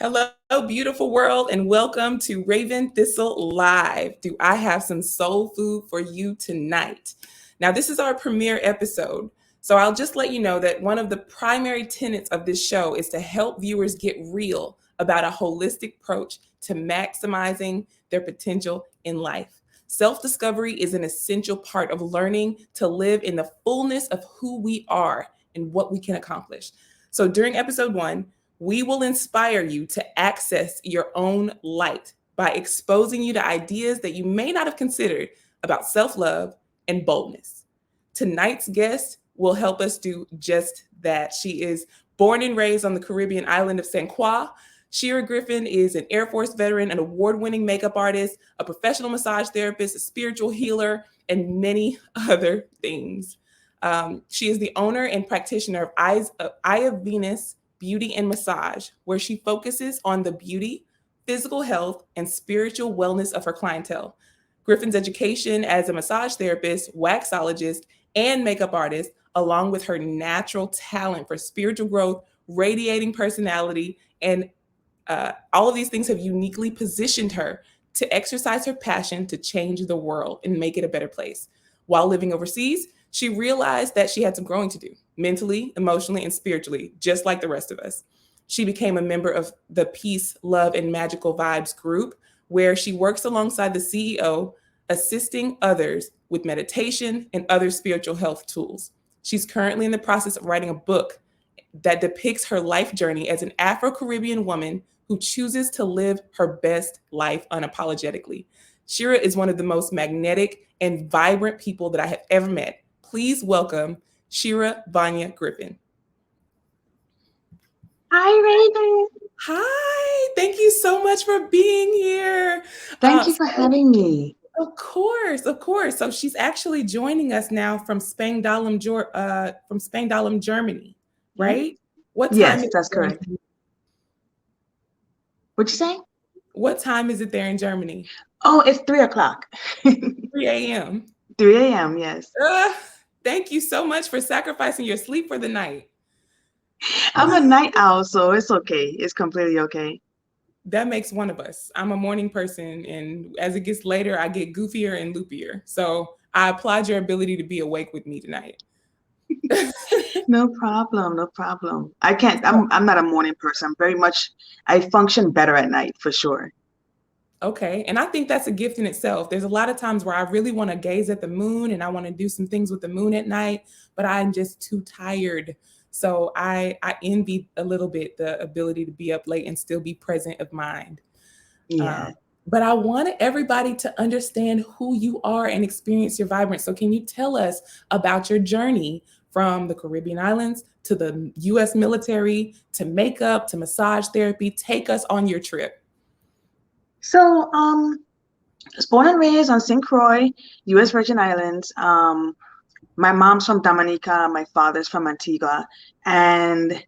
Hello, beautiful world, and welcome to Raven Thissel Live. Do I have some soul food for you tonight? Now, this is our premiere episode, so I'll just let you know that one of the primary tenets of this show is to help viewers get real about a holistic approach to maximizing their potential in life. Self-discovery is an essential part of learning to live in the fullness of who we are and what we can accomplish. So during episode 1, we will inspire you to access your own light by exposing you to ideas that you may not have considered about self-love and boldness. Tonight's guest will help us do just that. She is born and raised on the Caribbean island of St. Croix. Shera Griffin is an Air Force veteran, an award-winning makeup artist, a professional massage therapist, a spiritual healer, and many other things. She is the owner and practitioner of Eye of Venus Beauty and Massage, where she focuses on the beauty, physical health, and spiritual wellness of her clientele. Griffin's education as a massage therapist, waxologist, and makeup artist, along with her natural talent for spiritual growth, radiating personality, and all of these things have uniquely positioned her to exercise her passion to change the world and make it a better place. While living overseas, she realized that she had some growing to do, mentally, emotionally, and spiritually, just like the rest of us. She became a member of the Peace, Love, and Magical Vibes group, where she works alongside the CEO, assisting others with meditation and other spiritual health tools. She's currently in the process of writing a book that depicts her life journey as an Afro-Caribbean woman who chooses to live her best life unapologetically. Shera is one of the most magnetic and vibrant people that I have ever met. Please welcome Shera Vanya Griffin. Hi, Raven. Hi, thank you so much for being here. Thank you for having me. Of course, of course. So she's actually joining us now from Spangdahlem, Germany, right? What time? Yes, that's correct. What'd you say? What time is it there in Germany? Oh, it's 3 o'clock. 3 a.m. 3 a.m., yes. Thank you so much for sacrificing your sleep for the night. I'm a night owl, so it's okay. It's completely okay. That makes one of us. I'm a morning person, and as it gets later, I get goofier and loopier. So I applaud your ability to be awake with me tonight. No problem, no problem. I'm not a morning person. I function better at night for sure. Okay. And I think that's a gift in itself. There's a lot of times where I really want to gaze at the moon and I want to do some things with the moon at night, but I'm just too tired. So I envy a little bit the ability to be up late and still be present of mind. Yeah. But I wanted everybody to understand who you are and experience your vibrance. So can you tell us about your journey from the Caribbean islands to the US military, to makeup, to massage therapy? Take us on your trip. So, I was born and raised on St. Croix, U.S. Virgin Islands. My mom's from Dominica, my father's from Antigua, and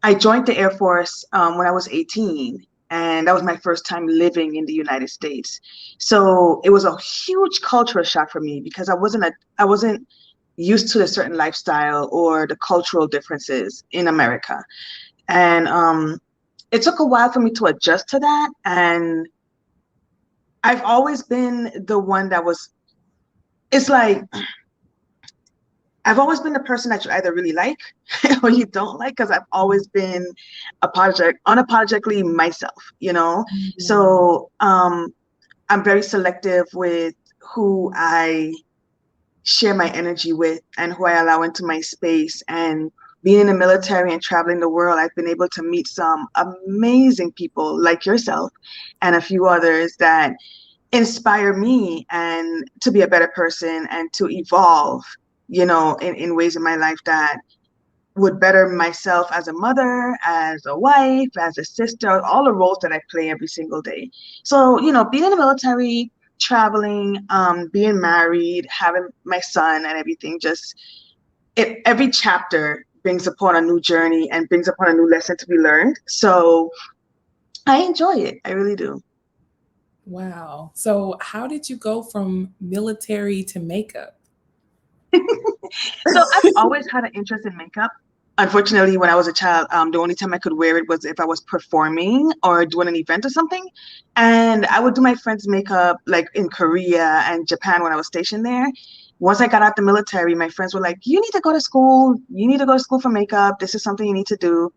I joined the Air Force when I was 18, and that was my first time living in the United States. So it was a huge cultural shock for me because I wasn't used to a certain lifestyle or the cultural differences in America, and it took a while for me to adjust to that. And I've always been the one that was. It's like I've always been the person that you either really like or you don't like, because I've always been unapologetically myself. So I'm very selective with who I share my energy with and who I allow into my space. And being in the military and traveling the world, I've been able to meet some amazing people like yourself and a few others that inspire me and to be a better person and to evolve, in ways in my life that would better myself as a mother, as a wife, as a sister, all the roles that I play every single day. So, being in the military, traveling, being married, having my son and everything, every chapter brings upon a new journey and brings upon a new lesson to be learned. So I enjoy it. I really do. Wow. So how did you go from military to makeup? So I've always had an interest in makeup. Unfortunately, when I was a child, the only time I could wear it was if I was performing or doing an event or something. And I would do my friends' makeup like in Korea and Japan when I was stationed there. Once I got out the military, my friends were like, "You need to go to school. You need to go to school for makeup. This is something you need to do."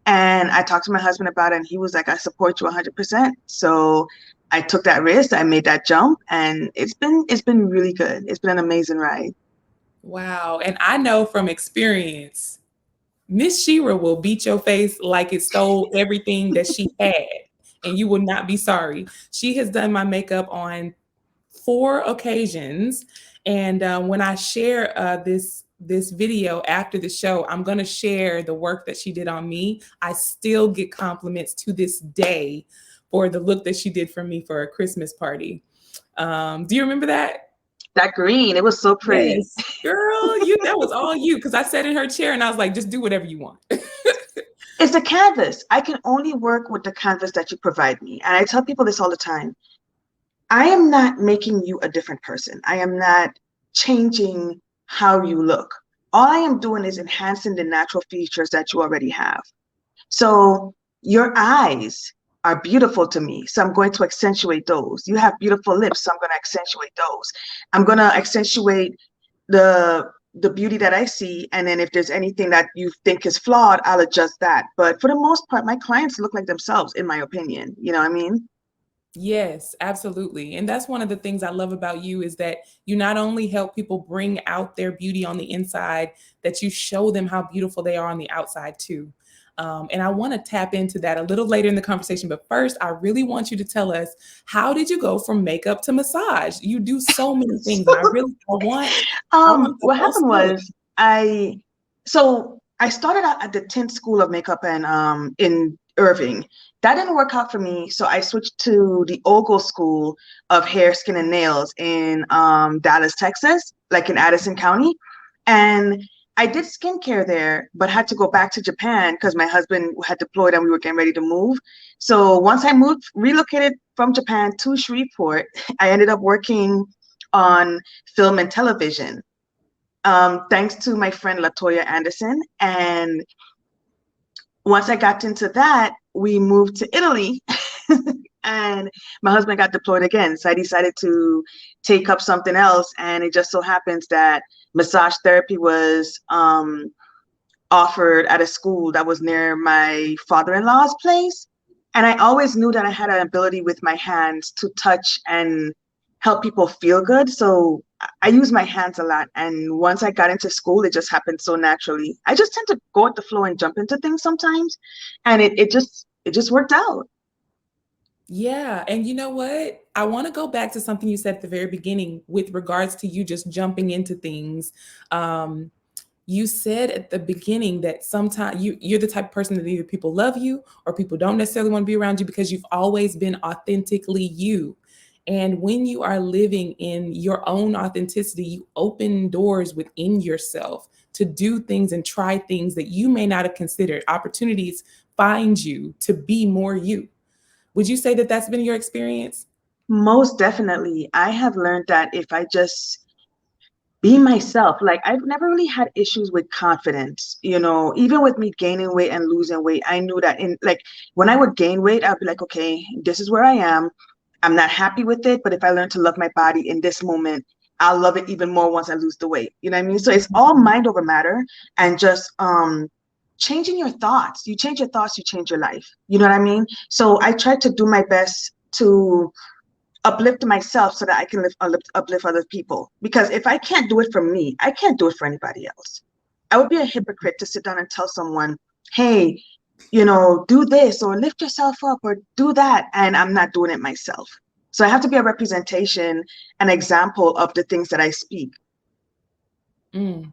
And I talked to my husband about it, and he was like, "I support you 100%." So I took that risk. I made that jump, and it's been really good. It's been an amazing ride. Wow. And I know from experience, Miss Shera will beat your face like it stole everything that she had, and you will not be sorry. She has done my makeup on 4 occasions, and when I share this video after the show, I'm going to share the work that she did on me. I still get compliments to this day for the look that she did for me for a Christmas party. Do you remember that? That green, it was so pretty. Yes, girl, that was all you, because I sat in her chair and I was like, just do whatever you want. It's the canvas. I can only work with the canvas that you provide me. And I tell people this all the time. I am not making you a different person. I am not changing how you look. All I am doing is enhancing the natural features that you already have. So your eyes are beautiful to me. So I'm going to accentuate those. You have beautiful lips. So I'm going to accentuate those. I'm going to accentuate the beauty that I see. And then if there's anything that you think is flawed, I'll adjust that. But for the most part, my clients look like themselves, in my opinion. You know what I mean? Yes, absolutely. And that's one of the things I love about you is that you not only help people bring out their beauty on the inside, that you show them how beautiful they are on the outside too. And I want to tap into that a little later in the conversation. But first, I really want you to tell us, how did you go from makeup to massage? You do so many things, and I want the What whole happened story. was I started out at the Tint School of Makeup and in Irving. That didn't work out for me, so I switched to the Ogle School of Hair, Skin, and Nails in Dallas, Texas, like in Addison County. And I did skincare there, but had to go back to Japan because my husband had deployed and we were getting ready to move. So once I relocated from Japan to Shreveport, I ended up working on film and television, thanks to my friend Latoya Anderson. And once I got into that, we moved to Italy and my husband got deployed again. So I decided to take up something else. And it just so happens that massage therapy was offered at a school that was near my father-in-law's place. And I always knew that I had an ability with my hands to touch and help people feel good. So I use my hands a lot. And once I got into school, it just happened so naturally. I just tend to go with the flow and jump into things sometimes. And it just worked out. Yeah. And you know what? I want to go back to something you said at the very beginning with regards to you just jumping into things. Um, you said at the beginning that sometimes you're the type of person that either people love you or people don't necessarily want to be around you because you've always been authentically you. And when you are living in your own authenticity, you open doors within yourself to do things and try things that you may not have considered. Opportunities find you to be more you. Would you say that that's been your experience? Most definitely. I have learned that if I just be myself. Like I've never really had issues with confidence, even with me gaining weight and losing weight. I knew that in like when I would gain weight, I'd be like, okay, this is where I am. I'm not happy with it, but if I learn to love my body in this moment, I'll love it even more once I lose the weight. You know what I mean? So it's all mind over matter and just changing your thoughts. You change your thoughts, you change your life. You know what I mean? So I try to do my best to uplift myself so that I can uplift other people. Because if I can't do it for me, I can't do it for anybody else. I would be a hypocrite to sit down and tell someone, hey, do this or lift yourself up or do that. And I'm not doing it myself. So I have to be a representation, an example of the things that I speak. Mm.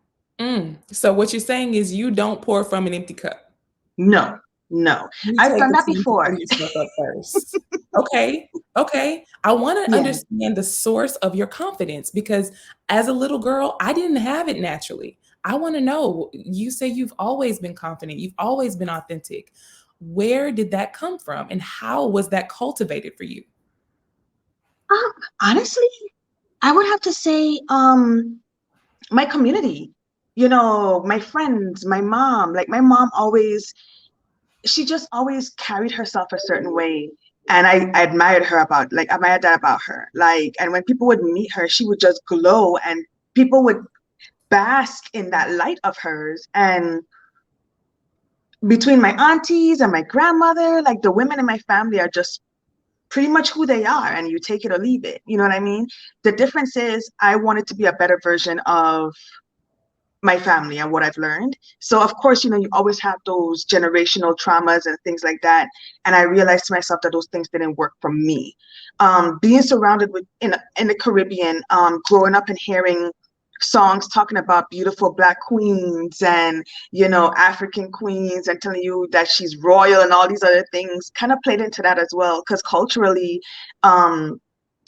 So what you're saying is you don't pour from an empty cup. No, no. You I've take done the that time to before. fill yourself up first. Okay. Okay. I want to Yeah. understand the source of your confidence because as a little girl, I didn't have it naturally. I want to know, you say you've always been confident, you've always been authentic. Where did that come from and how was that cultivated for you? Honestly, I would have to say my community. My friends, my mom, like my mom always, she just always carried herself a certain way. And I admired her admired that about her. Like, and when people would meet her, she would just glow and people would bask in that light of hers. And between my aunties and my grandmother, like the women in my family are just pretty much who they are, and you take it or leave it. You know what I mean? The difference is I wanted to be a better version of my family and what I've learned. So of course, you always have those generational traumas and things like that. And I realized to myself that those things didn't work for me. Being surrounded with in the Caribbean, growing up and hearing songs talking about beautiful Black queens and African queens and telling you that she's royal and all these other things kind of played into that as well. Because culturally, um,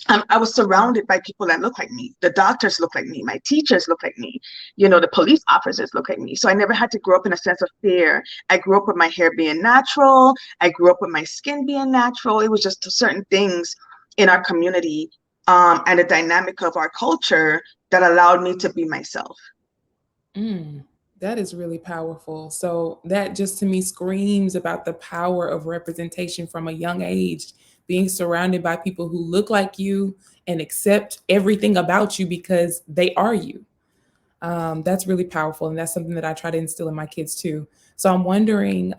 I was surrounded by people that look like me. The doctors look like me. My teachers look like me. The police officers look like me. So I never had to grow up in a sense of fear. I grew up with my hair being natural. I grew up with my skin being natural. It was just certain things in our community, and the dynamic of our culture that allowed me to be myself. Mm, that is really powerful. So that just to me screams about the power of representation from a young age, being surrounded by people who look like you and accept everything about you because they are you. That's really powerful, and that's something that I try to instill in my kids too. So I'm wondering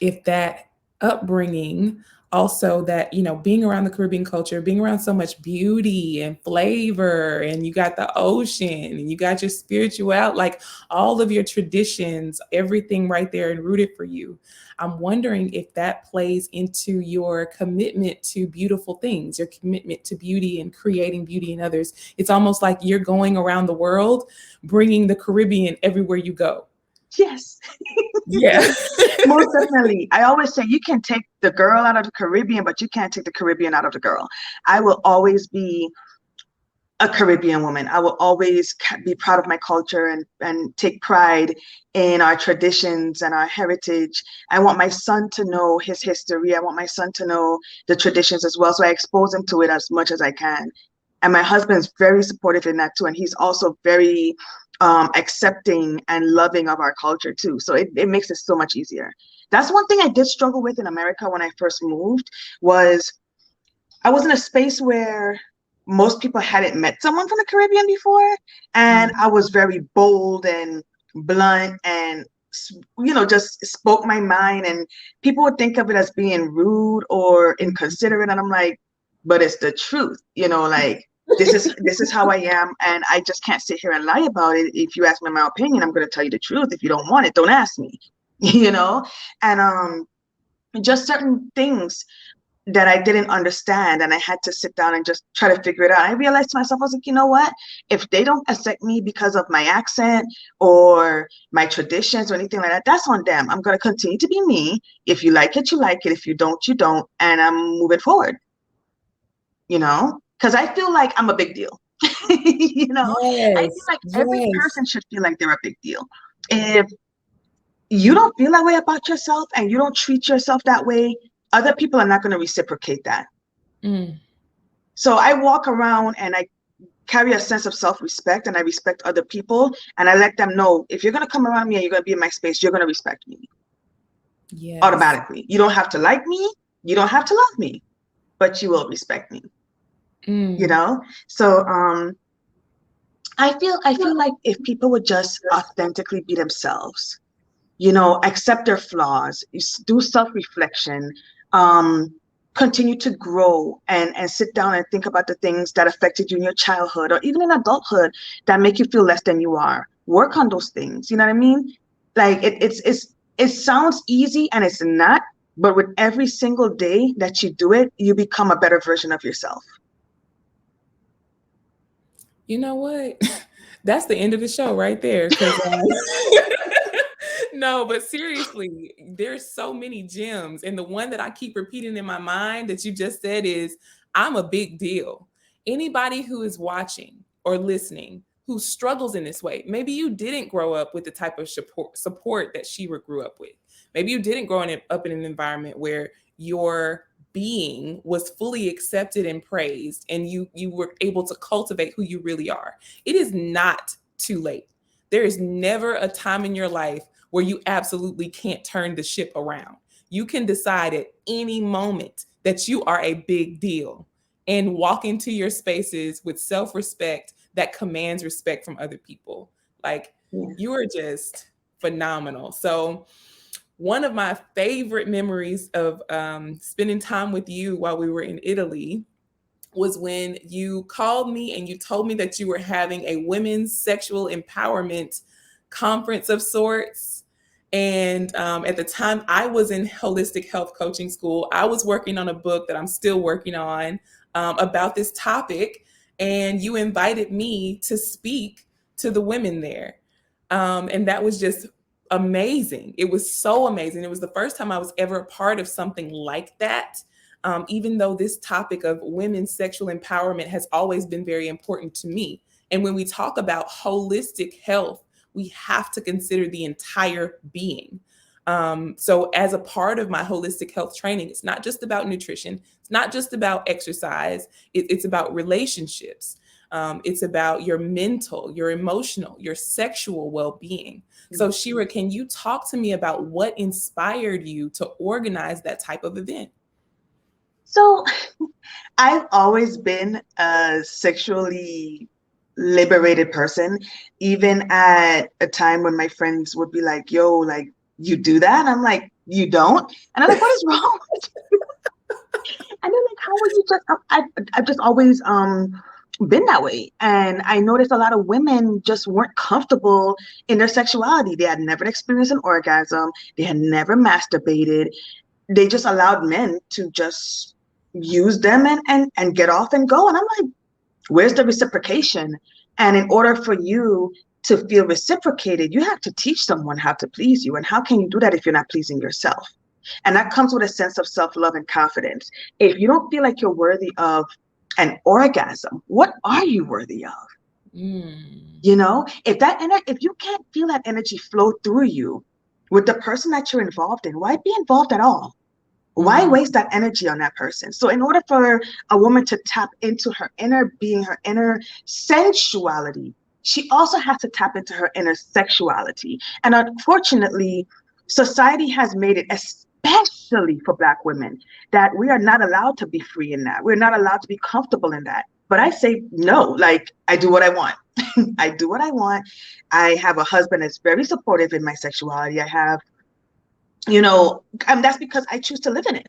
if that upbringing, also that being around the Caribbean culture, being around so much beauty and flavor, and you got the ocean, and you got your spirituality, like all of your traditions, everything right there and rooted for you. I'm wondering if that plays into your commitment to beautiful things, your commitment to beauty and creating beauty in others. It's almost like you're going around the world bringing the Caribbean everywhere you go. Yes. Yeah. Most definitely. I always say you can take the girl out of the Caribbean, but you can't take the Caribbean out of the girl. I will always be a Caribbean woman. I will always be proud of my culture and take pride in our traditions and our heritage. I want my son to know his history. I want my son to know the traditions as well. So I expose him to it as much as I can. And my husband's very supportive in that too. And he's also very accepting and loving of our culture too. So it makes it so much easier. That's one thing I did struggle with in America when I first moved was I was in a space where most people hadn't met someone from the Caribbean before, and I was very bold and blunt and just spoke my mind, and people would think of it as being rude or inconsiderate, and I'm like, but it's the truth, like this is how I am, and I just can't sit here and lie about it. If you ask me my opinion, I'm going to tell you the truth. If you don't want it, don't ask me. you know and just certain things that I didn't understand, and I had to sit down and just try to figure it out. I realized to myself, I was like, you know what? If they don't accept me because of my accent or my traditions or anything like that, that's on them. I'm going to continue to be me. If you like it, you like it. If you don't, you don't. And I'm moving forward, because I feel like I'm a big deal. I feel Yes. like every Yes. person should feel like they're a big deal. If you don't feel that way about yourself and you don't treat yourself that way, other people are not going to reciprocate that. Mm. So I walk around and I carry a sense of self-respect, and I respect other people, and I let them know if you're going to come around me and you're going to be in my space, you're going to respect me Yes. automatically. You don't have to like me, you don't have to love me, but you will respect me, you Mm. know? So I feel like if people would just authentically be themselves, accept their flaws, do self-reflection, um, continue to grow and sit down and think about the things that affected you in your childhood or even in adulthood that make you feel less than you are. Work on those things. You know what I mean? Like it sounds easy and it's not, but with every single day that you do it, you become a better version of yourself. You know what? That's the end of the show right there. Because no, but seriously, there's so many gems, and the one that I keep repeating in my mind that you just said is, "I'm a big deal." Anybody who is watching or listening who struggles in this way, maybe you didn't grow up with the type of support that Shera grew up with. Maybe you didn't up in an environment where your being was fully accepted and praised, and you were able to cultivate who you really are. It is not too late. There is never a time in your life where you absolutely can't turn the ship around. You can decide at any moment that you are a big deal and walk into your spaces with self respect that commands respect from other people. Like, Yeah. you are just phenomenal. So, one of my favorite memories of spending time with you while we were in Italy was when you called me and you told me that you were having a women's sexual empowerment conference of sorts. And at the time, I was in holistic health coaching school. I was working on a book that I'm still working on about this topic. And you invited me to speak to the women there. And that was just amazing. It was so amazing. It was the first time I was ever a part of something like that. Even though this topic of women's sexual empowerment has always been very important to me. And when we talk about holistic health, we have to consider the entire being. So, as a part of my holistic health training, it's not just about nutrition, it's not just about exercise, it's about relationships. It's about your mental, your emotional, your sexual well being. So, Shera, can you talk to me about what inspired you to organize that type of event? So I've always been a sexually liberated person, even at a time when my friends would be like, yo, like, you do that? And I'm like, you don't? And I'm like, what is wrong with you? And they're like, how are you just, I've just always been that way. And I noticed a lot of women just weren't comfortable in their sexuality. They had never experienced an orgasm. They had never masturbated. They just allowed men to just use them and get off and go. And I'm like, where's the reciprocation? And in order for you to feel reciprocated, you have to teach someone how to please you. And how can you do that if you're not pleasing yourself? And that comes with a sense of self-love and confidence. If you don't feel like you're worthy of an orgasm, what are you worthy of? You know, if you can't feel that energy flow through you with the person that you're involved in, why be involved at all? Why waste that energy on that person? So in order for a woman to tap into her inner being, her inner sensuality, she also has to tap into her inner sexuality. And unfortunately, society has made it, especially for Black women, that we are not allowed to be free in that. We're not allowed to be comfortable in that. But I say no, like, I do what I want. I do what I want. I have a husband that's very supportive in my sexuality. I have, you know, and that's because I choose to live in it.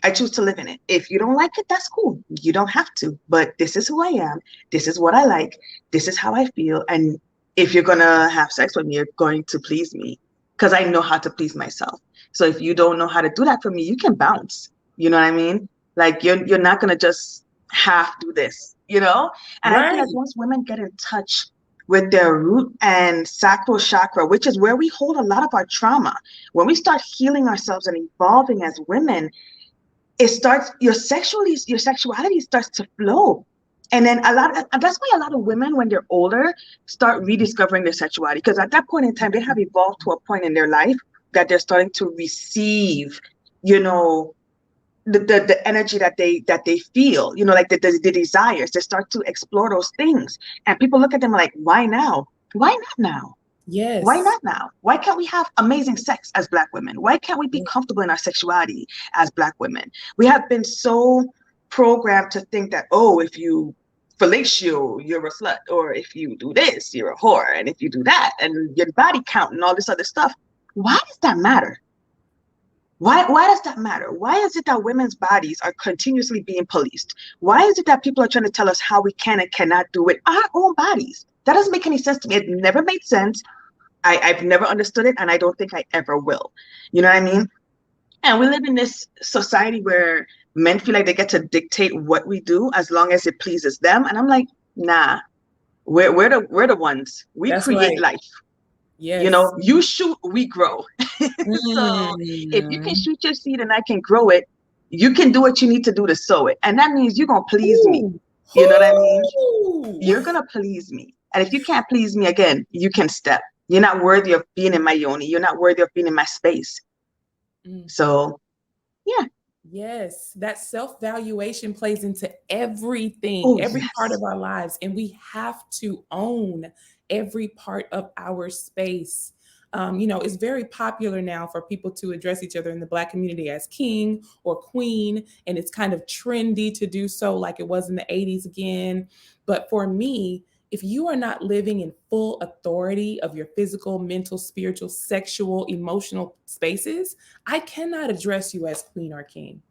I choose to live in it. If you don't like it, that's cool. You don't have to. But this is who I am. This is what I like. This is how I feel. And if you're going to have sex with me, you're going to please me because I know how to please myself. So if you don't know how to do that for me, you can bounce. You know what I mean? Like, you're not going to just half do this, you know? And I feel like once women get in touch with their root and sacral chakra, which is where we hold a lot of our trauma, when we start healing ourselves and evolving as women, it starts, your sexuality starts to flow. And then that's why a lot of women, when they're older, start rediscovering their sexuality, because at that point in time, they have evolved to a point in their life that they're starting to receive, you know, the energy that they feel, you know, like the desires. They start to explore those things, and people look at them like, why now? Why not now? Yes. Why not now? Why can't we have amazing sex as Black women? Why can't we be comfortable in our sexuality as Black women? We have been so programmed to think that, oh, if you fellatio, you're a slut, or if you do this, you're a whore, and if you do that, and your body count and all this other stuff. Why does that matter? Why does that matter? Why is it that women's bodies are continuously being policed? Why is it that people are trying to tell us how we can and cannot do it our own bodies? That doesn't make any sense to me. It never made sense. I've never understood it, and I don't think I ever will. You know what I mean? And we live in this society where men feel like they get to dictate what we do as long as it pleases them. And I'm like, nah, we're the ones. We create life. Yes. You know, you shoot, we grow. So if you can shoot your seed and I can grow it, you can do what you need to do to sow it. And that means you're going to please me. You know what I mean? You're going to please me. And if you can't please me, again, you can step. You're not worthy of being in my yoni. You're not worthy of being in my space. So, yeah. Yes, that self-valuation plays into everything, Oh, every part yes. of our lives, and we have to own every part of our space. It's very popular now for people to address each other in the Black community as king or queen, and it's kind of trendy to do so, like it was in the 80s again. But for me, if you are not living in full authority of your physical, mental, spiritual, sexual, emotional spaces, I cannot address you as queen or king.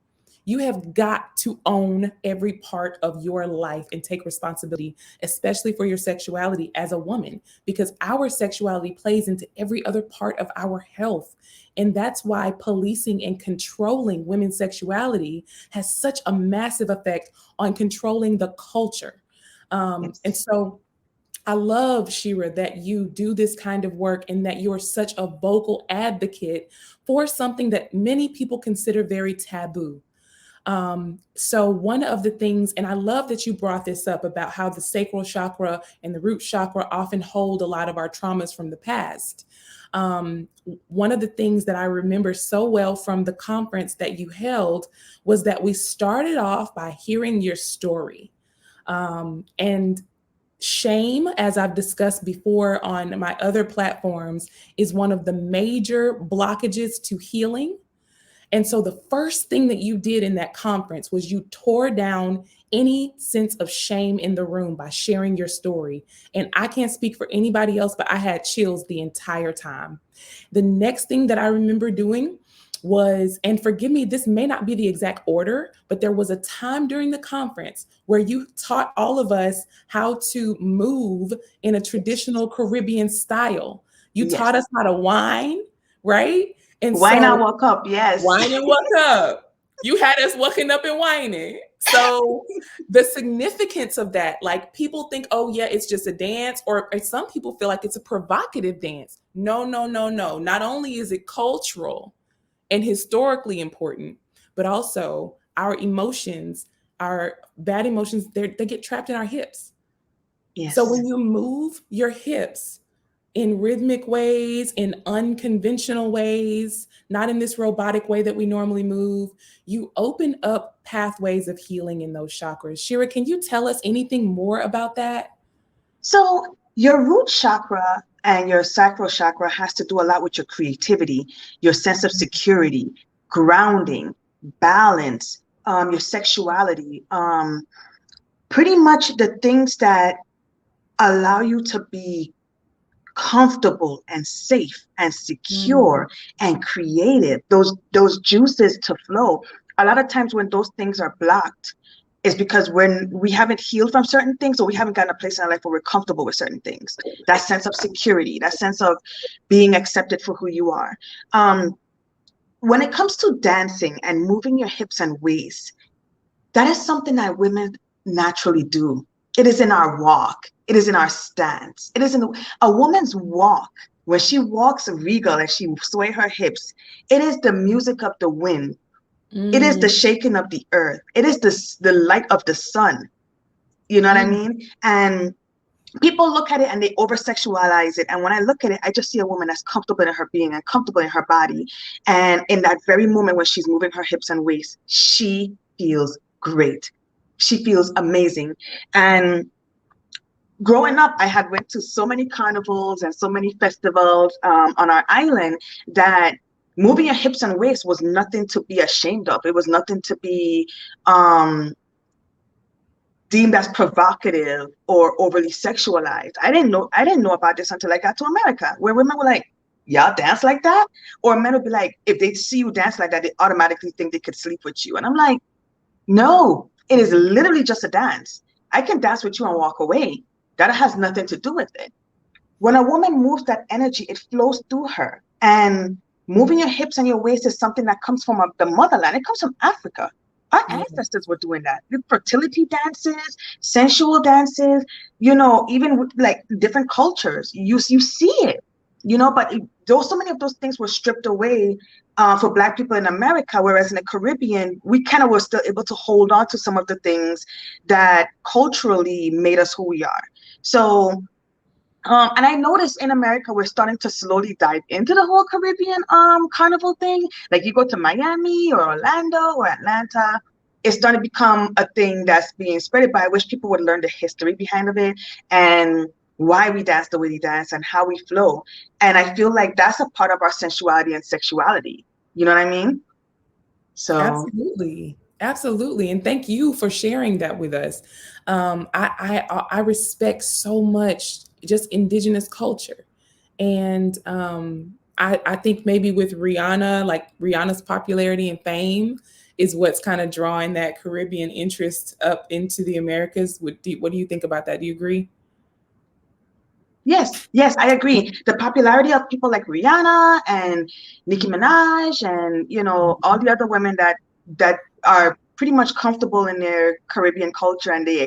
You have got to own every part of your life and take responsibility, especially for your sexuality as a woman, because our sexuality plays into every other part of our health. And that's why policing and controlling women's sexuality has such a massive effect on controlling the culture. And Yes. so I love, Shera, that you do this kind of work and that you're such a vocal advocate for something that many people consider very taboo. So one of the things, and I love that you brought this up about how the sacral chakra and the root chakra often hold a lot of our traumas from the past. Um, One of the things that I remember so well from the conference that you held was that we started off by hearing your story. And shame, as I've discussed before on my other platforms, is one of the major blockages to healing. And so the first thing that you did in that conference was you tore down any sense of shame in the room by sharing your story. And I can't speak for anybody else, but I had chills the entire time. The next thing that I remember doing was, and forgive me, this may not be the exact order, but there was a time during the conference where you taught all of us how to move in a traditional Caribbean style. You taught us Yes. how to whine, right? And Why so not walk up? Yes. whining woke up. You had us waking up and whining. So the significance of that, like people think, oh yeah, it's just a dance, or some people feel like it's a provocative dance. No, no, no, no. Not only is it cultural and historically important, but also our emotions, our bad emotions, they get trapped in our hips. So Yes. when you move your hips in rhythmic ways, in unconventional ways, not in this robotic way that we normally move, you open up pathways of healing in those chakras. Shera, can you tell us anything more about that? So your root chakra and your sacral chakra has to do a lot with your creativity, your sense of security, grounding, balance, your sexuality, pretty much the things that allow you to be comfortable and safe and Mm, secure and creative, those juices to flow. A lot of times when those things are blocked is because when we haven't healed from certain things, or we haven't gotten a place in our life where we're comfortable with certain things, that sense of security, that sense of being accepted for who you are. When it comes to dancing and moving your hips and waist, that is something that women naturally do. It is in our walk. It is in our stance. It is in a woman's walk. When she walks regal and she sway her hips, it is the music of the wind. It is the mm, shaking of the earth. It is the light of the sun. You know what I mm, mean? And people look at it and they over sexualize it. And when I look at it, I just see a woman that's comfortable in her being and comfortable in her body. And in that very moment when she's moving her hips and waist, she feels great. She feels amazing. And growing up, I had went to so many carnivals and so many festivals on our island that moving your hips and waist was nothing to be ashamed of. It was nothing to be um, deemed as provocative or overly sexualized. I didn't know about this until I got to America, where women were like, y'all dance like that? Or men would be like, if they see you dance like that, they automatically think they could sleep with you. And I'm like, no, it is literally just a dance. I can dance with you and walk away. That has nothing to do with it. When a woman moves that energy, it flows through her. And moving your hips and your waist is something that comes from the motherland. It comes from Africa. Our yeah. ancestors were doing that. The fertility dances, sensual dances, even with like different cultures, you see it, but those so many of those things were stripped away for Black people in America, whereas in the Caribbean, we kind of were still able to hold on to some of the things that culturally made us who we are. So And I noticed in America, we're starting to slowly dive into the whole Caribbean carnival thing. Like you go to Miami or Orlando or Atlanta, it's starting to become a thing that's being spread. But I wish people would learn the history behind of it and why we dance the way we dance and how we flow. And I feel like that's a part of our sensuality and sexuality. You know what I mean? So Absolutely. Absolutely. And thank you for sharing that with us. I respect so much just indigenous culture. And I think maybe with Rihanna, like Rihanna's popularity and fame is what's kind of drawing that Caribbean interest up into the Americas. What do you think about that? Do you agree? yes, yes, I agree. The popularity of people like Rihanna and Nicki Minaj and all the other women that are pretty much comfortable in their Caribbean culture and they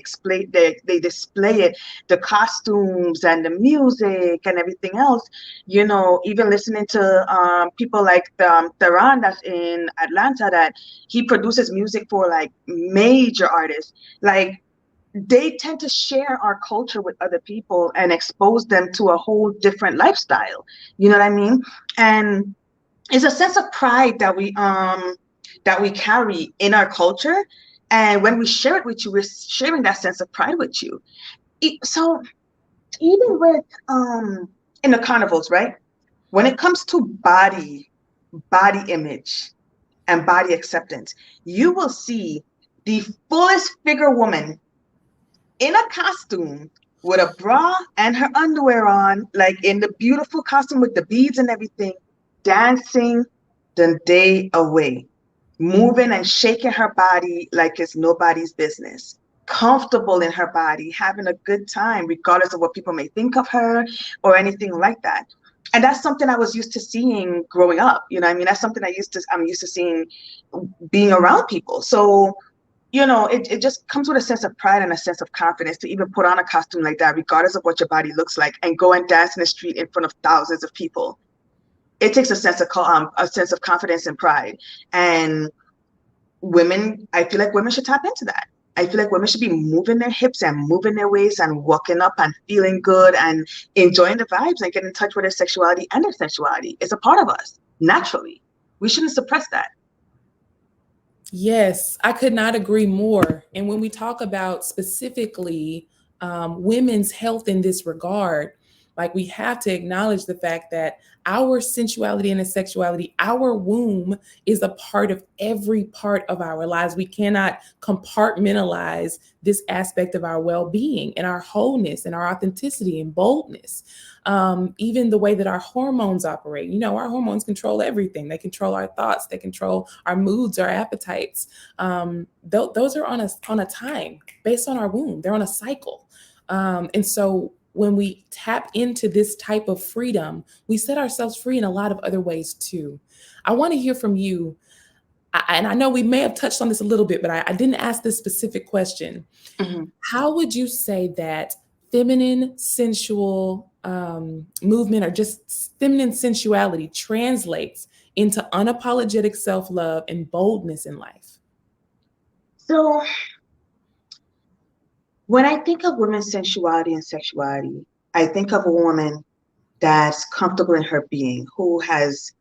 display it, the costumes and the music and everything else. Even listening to people like Theron that's in Atlanta that he produces music for like major artists. Like they tend to share our culture with other people and expose them to a whole different lifestyle. You know what I mean? And it's a sense of pride that we carry in our culture. And when we share it with you, we're sharing that sense of pride with you. So even with in the carnivals, right? When it comes to body image and body acceptance, you will see the fullest figure woman in a costume with a bra and her underwear on, like in the beautiful costume with the beads and everything, dancing the day away, moving and shaking her body like it's nobody's business, comfortable in her body, having a good time, regardless of what people may think of her or anything like that. And that's something I was used to seeing growing up. You know, what I mean, that's something I'm used to seeing being around people. So it just comes with a sense of pride and a sense of confidence to even put on a costume like that, regardless of what your body looks like, and go and dance in the street in front of thousands of people. It takes a sense of confidence and pride. And I feel like women should tap into that. I feel like women should be moving their hips and moving their waist and walking up and feeling good and enjoying the vibes and getting in touch with their sexuality and their sensuality. It's a part of us naturally. We shouldn't suppress that. Yes, I could not agree more. And when we talk about specifically women's health in this regard, like we have to acknowledge the fact that our sensuality and sexuality, our womb is a part of every part of our lives. We cannot compartmentalize this aspect of our well being and our wholeness and our authenticity and boldness. Even the way that our hormones operate. Our hormones control everything. They control our thoughts. They control our moods, our appetites. Those are on a time based on our womb. They're on a cycle. And so when we tap into this type of freedom, we set ourselves free in a lot of other ways too. I want to hear from you. And I know we may have touched on this a little bit, but I didn't ask this specific question. Mhm. How would you say that feminine sensual movement or just feminine sensuality translates into unapologetic self-love and boldness in life? So when I think of women's sensuality and sexuality, I think of a woman that's comfortable in her being, who has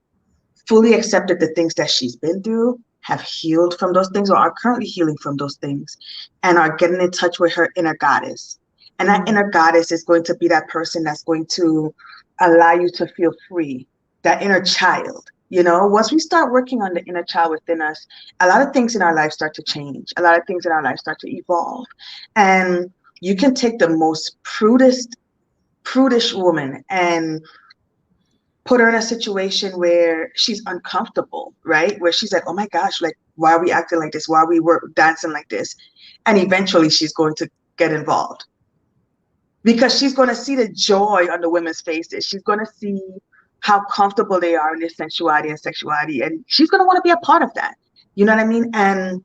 fully accepted the things that she's been through, have healed from those things, or are currently healing from those things, and are getting in touch with her inner goddess. And that inner goddess is going to be that person that's going to allow you to feel free, that inner child. Once we start working on the inner child within us, a lot of things in our life start to change. A lot of things in our life start to evolve. And you can take the most prudish woman and put her in a situation where she's uncomfortable, right? Where she's like, oh my gosh, like, why are we acting like this? Why are we dancing like this? And eventually she's going to get involved because she's going to see the joy on the women's faces. She's going to see how comfortable they are in their sensuality and sexuality. And she's going to want to be a part of that. You know what I mean? And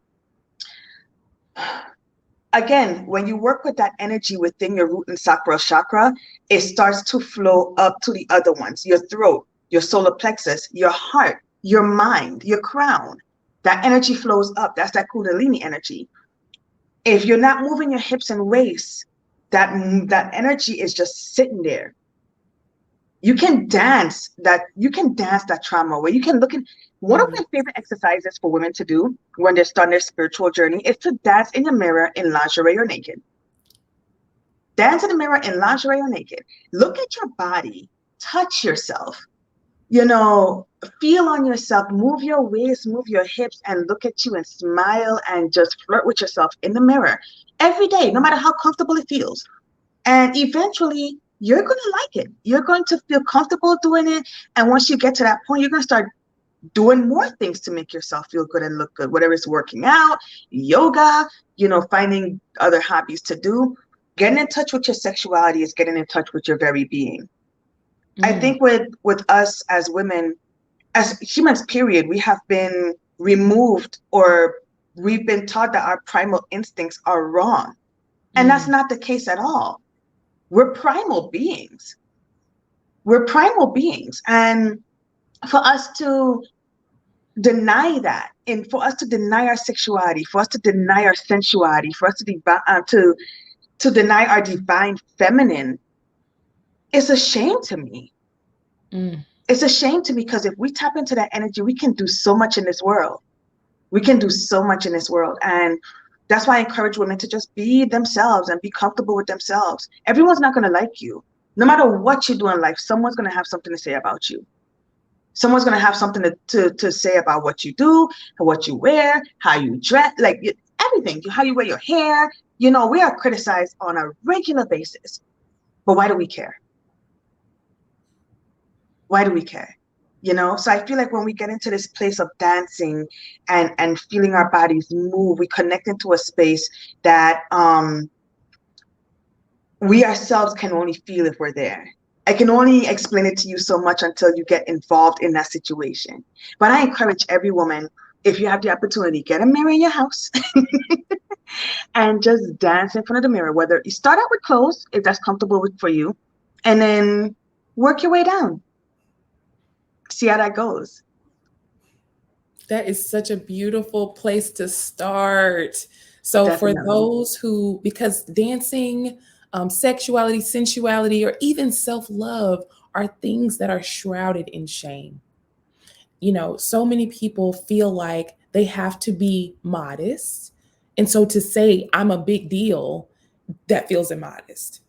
again, when you work with that energy within your root and sacral chakra, it starts to flow up to the other ones, your throat, your solar plexus, your heart, your mind, your crown. That energy flows up. That's that Kundalini energy. If you're not moving your hips and waist, that energy is just sitting there. You can dance that trauma away. You can look at one of Mm. my favorite exercises for women to do when they're starting their spiritual journey is to dance in the mirror in lingerie or naked. Dance in the mirror in lingerie or naked. Look at your body, touch yourself, you know, feel on yourself, move your waist, move your hips, and look at you and smile and just flirt with yourself in the mirror every day, no matter how comfortable it feels. And eventually, you're going to like it. You're going to feel comfortable doing it. And once you get to that point, you're going to start doing more things to make yourself feel good and look good, whether it's working out, yoga, finding other hobbies to do. Getting in touch with your sexuality is getting in touch with your very being. I Mm. think with us as women, as humans, period, we have been removed, or we've been taught that our primal instincts are wrong. And that's Mm. not the case at all. We're primal beings. We're primal beings. And for us to deny that, and for us to deny our sexuality, for us to deny our sensuality, for us to deny our divine feminine, it's a shame to me. Mm. It's a shame to me, because if we tap into that energy, we can do so much in this world. We can do so much in this world. And that's why I encourage women to just be themselves and be comfortable with themselves. Everyone's not going to like you. No matter what you do in life, someone's going to have something to say about you. Someone's going to have something to say about what you do, what you wear, how you dress, like everything, how you wear your hair. We are criticized on a regular basis. But why do we care? Why do we care? So I feel like when we get into this place of dancing and feeling our bodies move, we connect into a space that we ourselves can only feel if we're there. I can only explain it to you so much until you get involved in that situation. But I encourage every woman, if you have the opportunity, get a mirror in your house and just dance in front of the mirror. Whether you start out with clothes, if that's comfortable for you, and then work your way down. See how that goes. That is such a beautiful place to start. So, for Definitely. those who, because dancing, sexuality, sensuality, or even self love are things that are shrouded in shame. So many people feel like they have to be modest. And so to say, I'm a big deal, that feels immodest,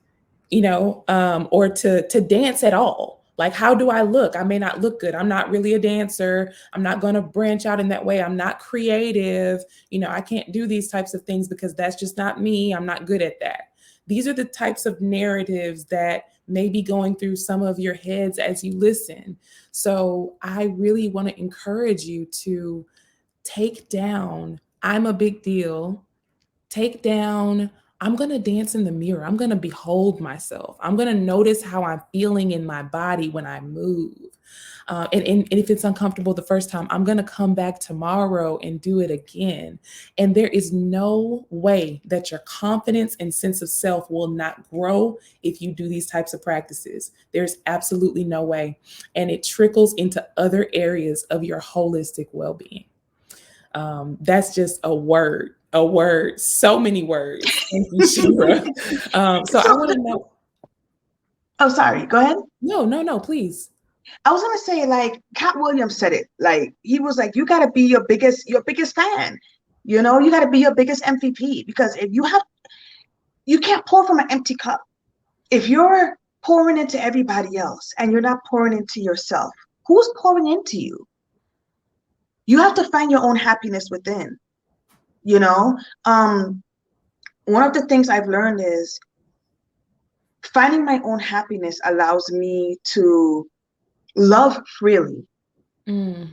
or to dance at all. Like, how do I look? I may not look good. I'm not really a dancer. I'm not going to branch out in that way. I'm not creative. I can't do these types of things because that's just not me. I'm not good at that. These are the types of narratives that may be going through some of your heads as you listen. So I really want to encourage you to take down, I'm a big deal. Take down, I'm going to dance in the mirror. I'm going to behold myself. I'm going to notice how I'm feeling in my body when I move. And if it's uncomfortable the first time, I'm going to come back tomorrow and do it again. And there is no way that your confidence and sense of self will not grow if you do these types of practices. There's absolutely no way. And it trickles into other areas of your holistic well being. That's just a word, so many words. Thank you, Shera. So I So, want to know. oh, sorry, go ahead. No, no, no, please. I was gonna say, like, Cat Williams said it. Like, he was like, you gotta be your biggest fan. You gotta be your biggest MVP, because if you can't pour from an empty cup. If you're pouring into everybody else and you're not pouring into yourself, who's pouring into you? You have to find your own happiness within. You know, um, One of the things I've learned is finding my own happiness allows me to love freely, Mm.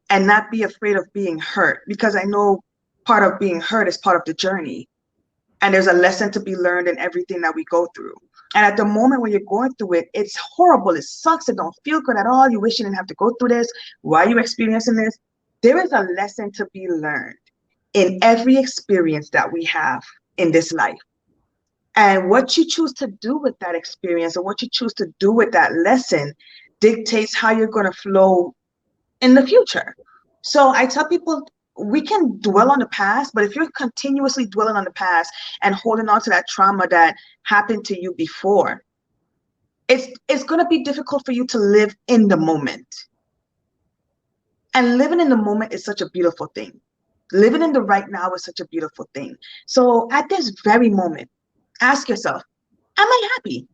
and not be afraid of being hurt, because I know part of being hurt is part of the journey. And there's a lesson to be learned in everything that we go through. And at the moment when you're going through it, it's horrible. It sucks. It don't feel good at all. You wish you didn't have to go through this. Why are you experiencing this? There is a lesson to be learned in every experience that we have in this life. And what you choose to do with that experience, or what you choose to do with that lesson, dictates how you're going to flow in the future. So I tell people, we can dwell on the past, but if you're continuously dwelling on the past and holding on to that trauma that happened to you before, It's going to be difficult for you to live in the moment. And living in the moment is such a beautiful thing. Living in the right now is such a beautiful thing. So at this very moment, ask yourself, am I happy?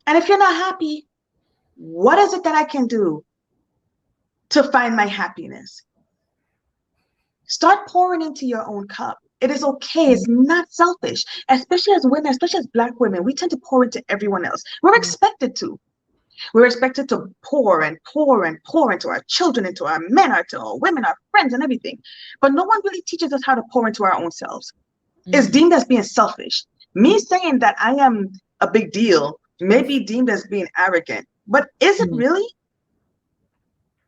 And if you're not happy, what is it that I can do to find my happiness? Start pouring into your own cup. It is okay. It's not selfish, especially as women, especially as Black women. We tend to pour into everyone else. We're expected to. We're expected to pour and pour and pour into our children, into our men, into our women, our friends, and everything. But no one really teaches us how to pour into our own selves. It's deemed as being selfish. Me saying that I am a big deal may be deemed as being arrogant. But is it really?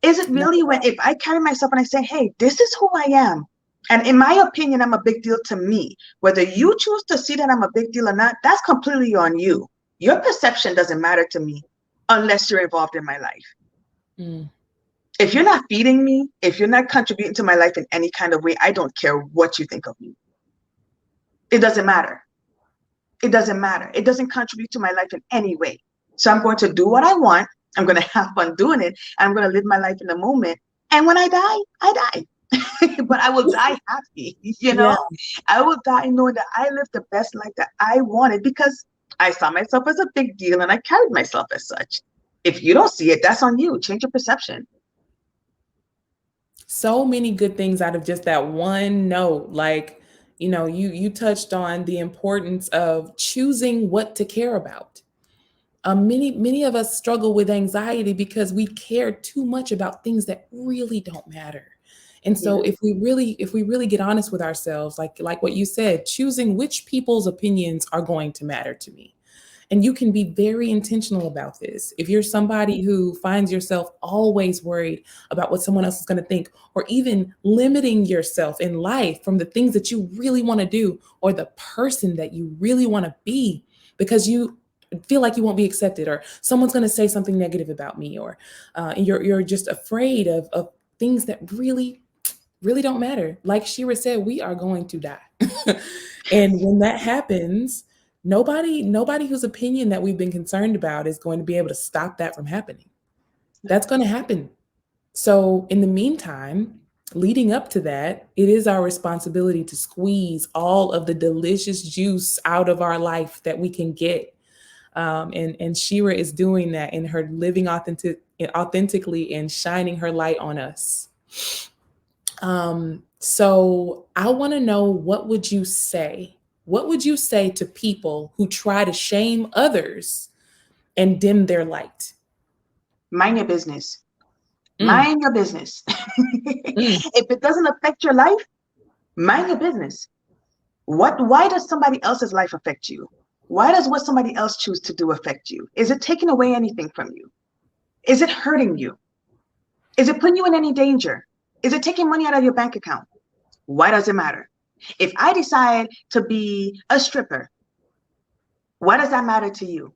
Is it really when if I carry myself and I say, hey, this is who I am, and in my opinion, I'm a big deal to me. Whether you choose to see that I'm a big deal or not, that's completely on you. Your perception doesn't matter to me unless you're involved in my life. If you're not feeding me, if you're not contributing to my life in any kind of way, I don't care what you think of me. It doesn't matter. It doesn't matter. It doesn't contribute to my life in any way. So I'm going to do what I want. I'm going to have fun doing it. I'm going to live my life in the moment. And when I die, I die. But I will die happy, I will die knowing that I lived the best life that I wanted because I saw myself as a big deal and I carried myself as such. If you don't see it, that's on you. Change your perception. So many good things out of just that one note. Like, you touched on the importance of choosing what to care about. Many of us struggle with anxiety because we care too much about things that really don't matter. And so if we really get honest with ourselves, like what you said, choosing which people's opinions are going to matter to me. And you can be very intentional about this. If you're somebody who finds yourself always worried about what someone else is going to think, or even limiting yourself in life from the things that you really want to do or the person that you really want to be, because you feel like you won't be accepted, or someone's going to say something negative about me, or you're just afraid of things that really don't matter. Like Shera said, we are going to die. And when that happens, nobody whose opinion that we've been concerned about is going to be able to stop that from happening. That's going to happen. So in the meantime, leading up to that, it is our responsibility to squeeze all of the delicious juice out of our life that we can get. And Shera is doing that in her living authentically and shining her light on us. So I want to know, what would you say? What would you say to people who try to shame others and dim their light? Mind your business. Mind your business. If it doesn't affect your life, mind your business. Why does somebody else's life affect you? Why does what somebody else choose to do affect you? Is it taking away anything from you? Is it hurting you? Is it putting you in any danger? Is it taking money out of your bank account? Why does it matter? If I decide to be a stripper, why does that matter to you?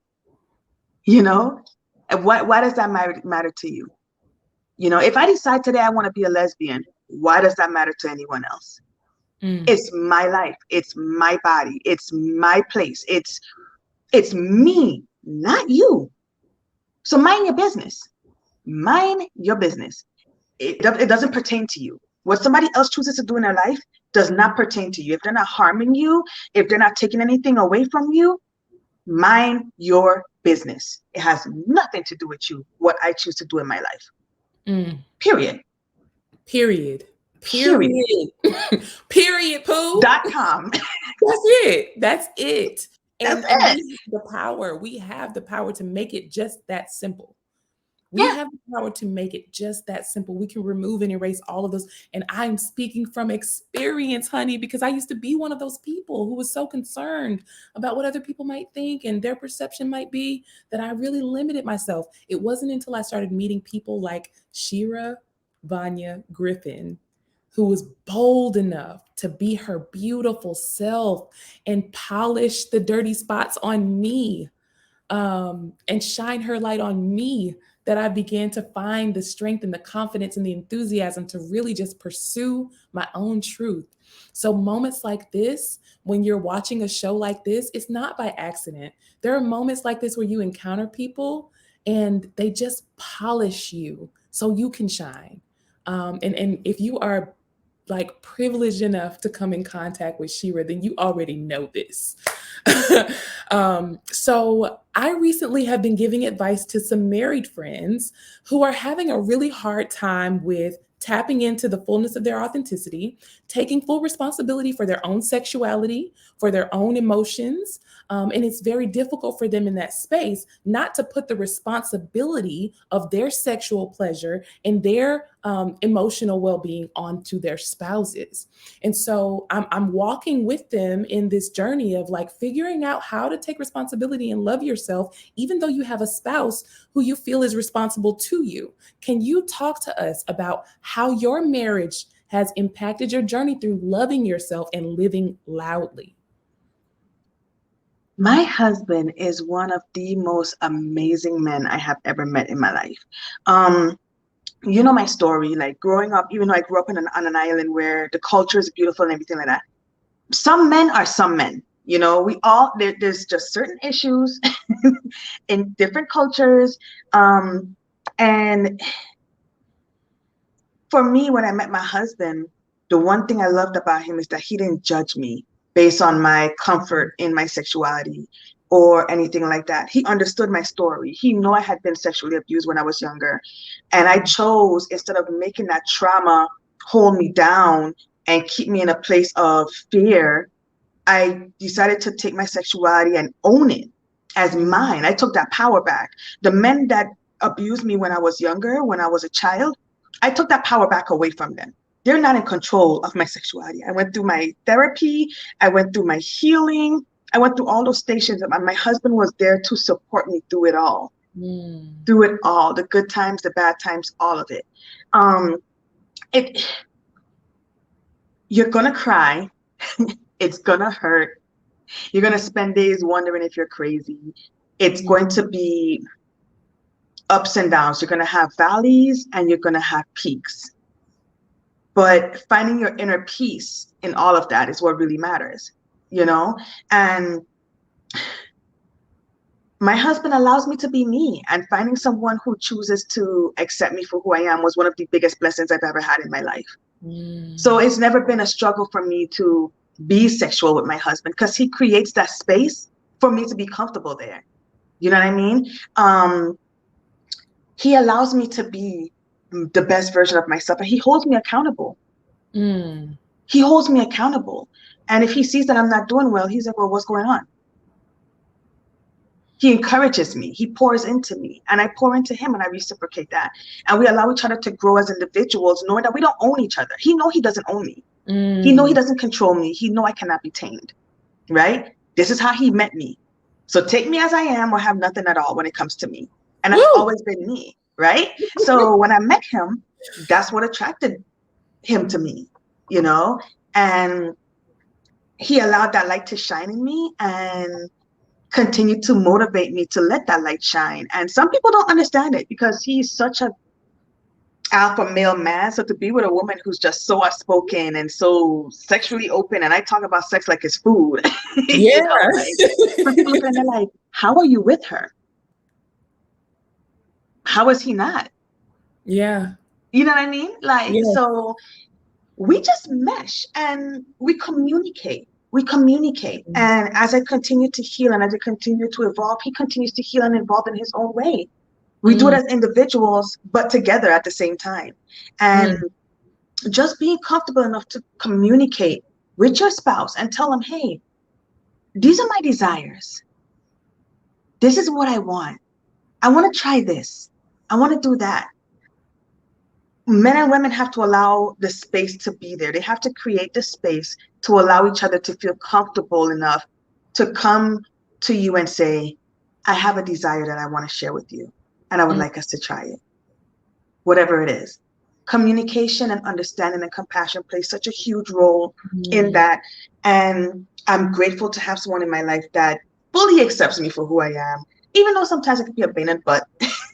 Why does that matter to you? If I decide today I want to be a lesbian, why does that matter to anyone else? It's my life. It's my body. It's my place. It's me, not you. So mind your business. Mind your business. It doesn't pertain to you. What somebody else chooses to do in their life does not pertain to you. If they're not harming you, if they're not taking anything away from you, mind your business. It has nothing to do with you, what I choose to do in my life. Period. Period. Period. Period, Pooh. .com. That's it. That's it. And we have the power. We have the power to make it just that simple. We have the power to make it just that simple. We can remove and erase all of those. And I'm speaking from experience, honey, because I used to be one of those people who was so concerned about what other people might think and their perception might be, that I really limited myself. It wasn't until I started meeting people like Shera Vanya Griffin, who was bold enough to be her beautiful self and polish the dirty spots on me, and shine her light on me, that I began to find the strength and the confidence and the enthusiasm to really just pursue my own truth. So, moments like this, when you're watching a show like this, it's not by accident. There are moments like this where you encounter people and they just polish you so you can shine. And if you are like privileged enough to come in contact with Shera, then you already know this. So I recently have been giving advice to some married friends who are having a really hard time with tapping into the fullness of their authenticity, taking full responsibility for their own sexuality, for their own emotions. And it's very difficult for them in that space not to put the responsibility of their sexual pleasure and their emotional well-being onto their spouses. And so I'm walking with them in this journey of like figuring out how to take responsibility and love yourself, even though you have a spouse who you feel is responsible to you. Can you talk to us about how your marriage has impacted your journey through loving yourself and living loudly? My husband is one of the most amazing men I have ever met in my life. You know my story, like growing up, even though I grew up on an island where the culture is beautiful and everything like that. Some men are some men, you know, there's just certain issues in different cultures. And for me, when I met my husband, the one thing I loved about him is that he didn't judge me based on my comfort in my sexuality or anything like that. He understood my story. He knew I had been sexually abused when I was younger. And I chose, instead of making that trauma hold me down and keep me in a place of fear, I decided to take my sexuality and own it as mine. I took that power back. The men that abused me when I was younger, when I was a child, I took that power back away from them. They're not in control of my sexuality. I went through my therapy. I went through my healing. I went through all those stations. And my husband was there to support me through it all. Through it all, the good times, the bad times, all of it. You're gonna cry. It's gonna hurt. You're gonna spend days wondering if you're crazy. It's going to be ups and downs. You're gonna have valleys and you're gonna have peaks. But finding your inner peace in all of that is what really matters, you know? And my husband allows me to be me, and finding someone who chooses to accept me for who I am was one of the biggest blessings I've ever had in my life. So it's never been a struggle for me to be sexual with my husband because he creates that space for me to be comfortable there. You know what I mean? He allows me to be the best version of myself, and he holds me accountable. He holds me accountable. And if he sees that I'm not doing well, he's like, well, what's going on? He encourages me. He pours into me, and I pour into him, and I reciprocate that. And we allow each other to grow as individuals, knowing that we don't own each other. He knows he doesn't own me. He knows he doesn't control me. He knows I cannot be tamed, right? This is how he met me. So take me as I am or have nothing at all when it comes to me. And I've always been me, right? So when I met him, that's what attracted him to me, you know? And he allowed that light to shine in me and continue to motivate me to let that light shine. And some people don't understand it because he's such a alpha male man. So to be with a woman who's just so outspoken and so sexually open, and I talk about sex like it's food. Yeah. You know, like, some people look at me like, how are you with her? How is he not? Yeah. You know what I mean? Like, so we just mesh and we communicate. And as I continue to heal and as I continue to evolve, he continues to heal and evolve in his own way. We do it as individuals, but together at the same time. And just being comfortable enough to communicate with your spouse and tell them, hey, these are my desires. This is what I want. I want to try this. I want to do that. Men and women have to allow the space to be there. They have to create the space to allow each other to feel comfortable enough to come to you and say, I have a desire that I want to share with you, and I would like us to try it. Whatever it is. Communication and understanding and compassion plays such a huge role in that. And I'm grateful to have someone in my life that fully accepts me for who I am even though sometimes it can be a pain in the butt.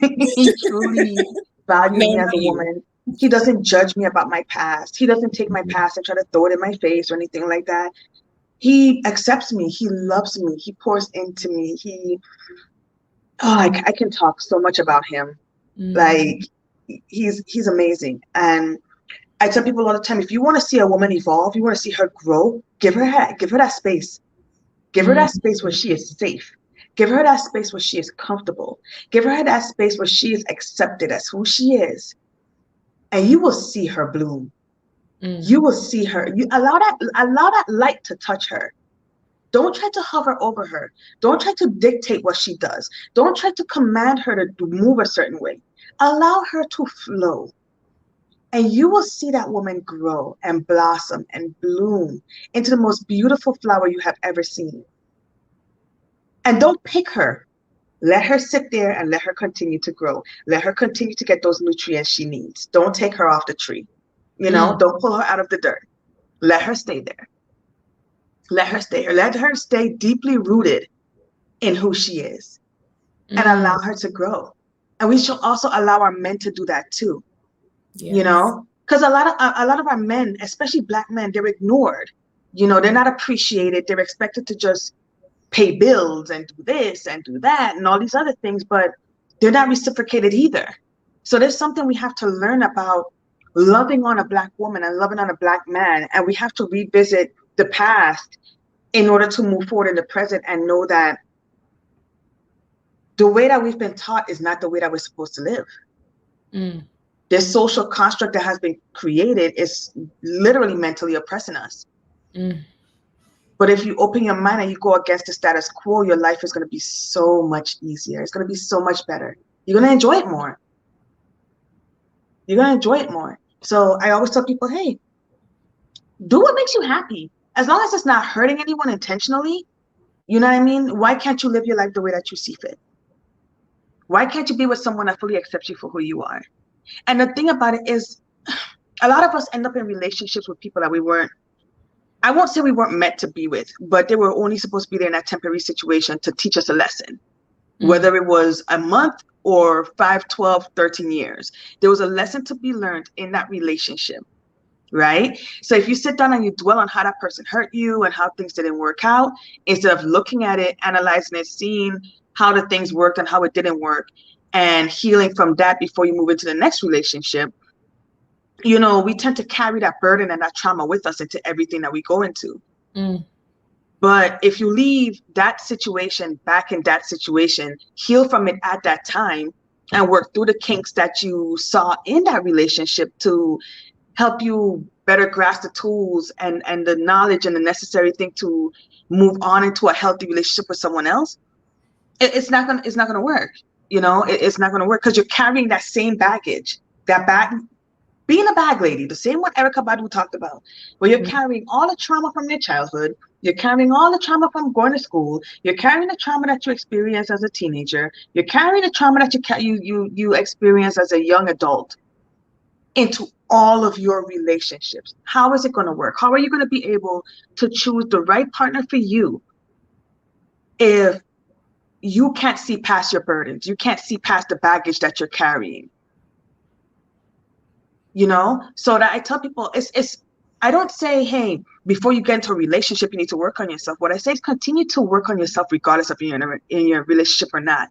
He truly values No, me as not a you. woman. He doesn't judge me about my past. He doesn't take my past and try to throw it in my face or anything like that. He accepts me. He loves me. He pours into me. I can talk so much about him. Like, he's amazing. And I tell people all the time, if you want to see a woman evolve, you want to see her grow, give her that space. Give her that space where she is safe. Give her that space where she is comfortable. Give her that space where she is accepted as who she is. And you will see her bloom. You will see her. You allow that light to touch her. Don't try to hover over her. Don't try to dictate what she does. Don't try to command her to move a certain way. Allow her to flow. And you will see that woman grow and blossom and bloom into the most beautiful flower you have ever seen. And don't pick her. Let her sit there and let her continue to grow. Let her continue to get those nutrients she needs. Don't take her off the tree. Don't pull her out of the dirt. Let her stay there. Let her stay here. Let her stay deeply rooted in who she is and allow her to grow. And we should also allow our men to do that too. Yes. Because a lot of our men, especially Black men, they're ignored. They're not appreciated. They're expected to just pay bills and do this and do that and all these other things, but they're not reciprocated either. So there's something we have to learn about loving on a Black woman and loving on a Black man. And we have to revisit the past in order to move forward in the present and know that the way that we've been taught is not the way that we're supposed to live. This social construct that has been created is literally mentally oppressing us. But if you open your mind and you go against the status quo, your life is going to be so much easier. It's going to be so much better. You're going to enjoy it more. You're going to enjoy it more. So I always tell people, hey, do what makes you happy. As long as it's not hurting anyone intentionally, you know what I mean? Why can't you live your life the way that you see fit? Why can't you be with someone that fully accepts you for who you are? And the thing about it is, a lot of us end up in relationships with people that I won't say we weren't meant to be with, but they were only supposed to be there in that temporary situation to teach us a lesson. Whether it was a month or 5, 12, 13 years, there was a lesson to be learned in that relationship, right? So if you sit down and you dwell on how that person hurt you and how things didn't work out, instead of looking at it, analyzing it, seeing how the things worked and how it didn't work, and healing from that before you move into the next relationship, we tend to carry that burden and that trauma with us into everything that we go into. But if you leave that situation back in that situation, heal from it at that time, and work through the kinks that you saw in that relationship to help you better grasp the tools and the knowledge and the necessary thing to move on into a healthy relationship with someone else, it's not gonna work. It's not gonna work because you're carrying that same baggage, being a bag lady, the same one Erica Badu talked about, where you're carrying all the trauma from your childhood, you're carrying all the trauma from going to school, you're carrying the trauma that you experienced as a teenager, you're carrying the trauma that you experienced as a young adult into all of your relationships. How is it going to work? How are you going to be able to choose the right partner for you if you can't see past your burdens? You can't see past the baggage that you're carrying. So that I tell people, I don't say, hey, before you get into a relationship, you need to work on yourself. What I say is continue to work on yourself regardless of you're in your relationship or not.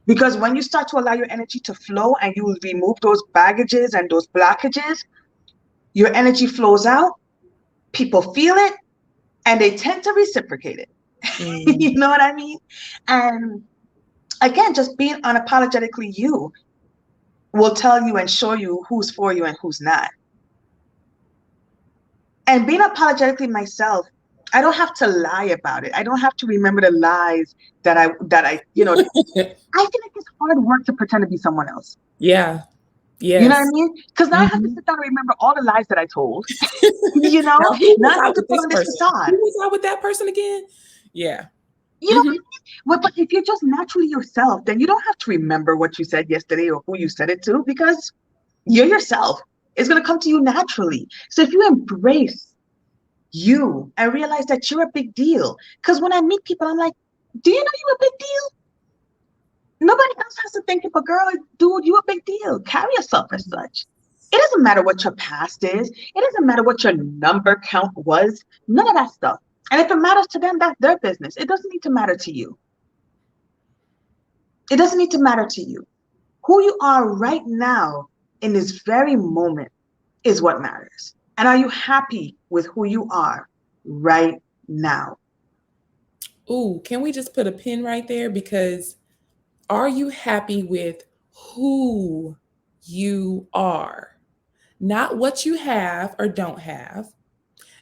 Because when you start to allow your energy to flow and you remove those baggages and those blockages, your energy flows out, people feel it, and they tend to reciprocate it. You know what I mean? And again, just being unapologetically you will tell you and show you who's for you and who's not. And being apologetically myself, I don't have to lie about it. I don't have to remember the lies that I I feel like it's hard work to pretend to be someone else. Yeah. Yes. You know what I mean? Because now I have to sit down and remember all the lies that I told. Now I have to put on this facade. Who was I with that person again? Yeah. You know what I mean? Well, but if you're just naturally yourself, then you don't have to remember what you said yesterday or who you said it to, because you're yourself. It's going to come to you naturally. So if you embrace you and realize that you're a big deal, because when I meet people, I'm like, do you know you're a big deal? Nobody else has to think of a girl, dude, you a big deal. Carry yourself as such. It doesn't matter what your past is. It doesn't matter what your number count was. None of that stuff. And if it matters to them, that's their business. It doesn't need to matter to you. It doesn't need to matter to you. Who you are right now in this very moment is what matters. And are you happy with who you are right now? Ooh, can we just put a pin right there? Because are you happy with who you are? Not what you have or don't have,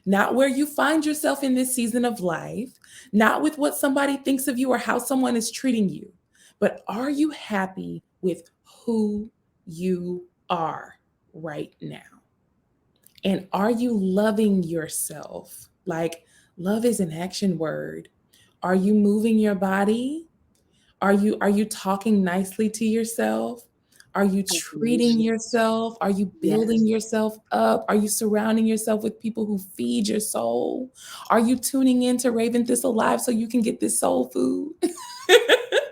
not where you find yourself in this season of life, not with what somebody thinks of you or how someone is treating you, but are you happy with who you are right now? And are you loving yourself? Like, love is an action word. Are you moving your body? Are you talking nicely to yourself? Are you treating Affirmation. yourself? Are you Yes. building yourself up? Are you surrounding yourself with people who feed your soul? Are you tuning into Raven Thistle Live so you can get this soul food?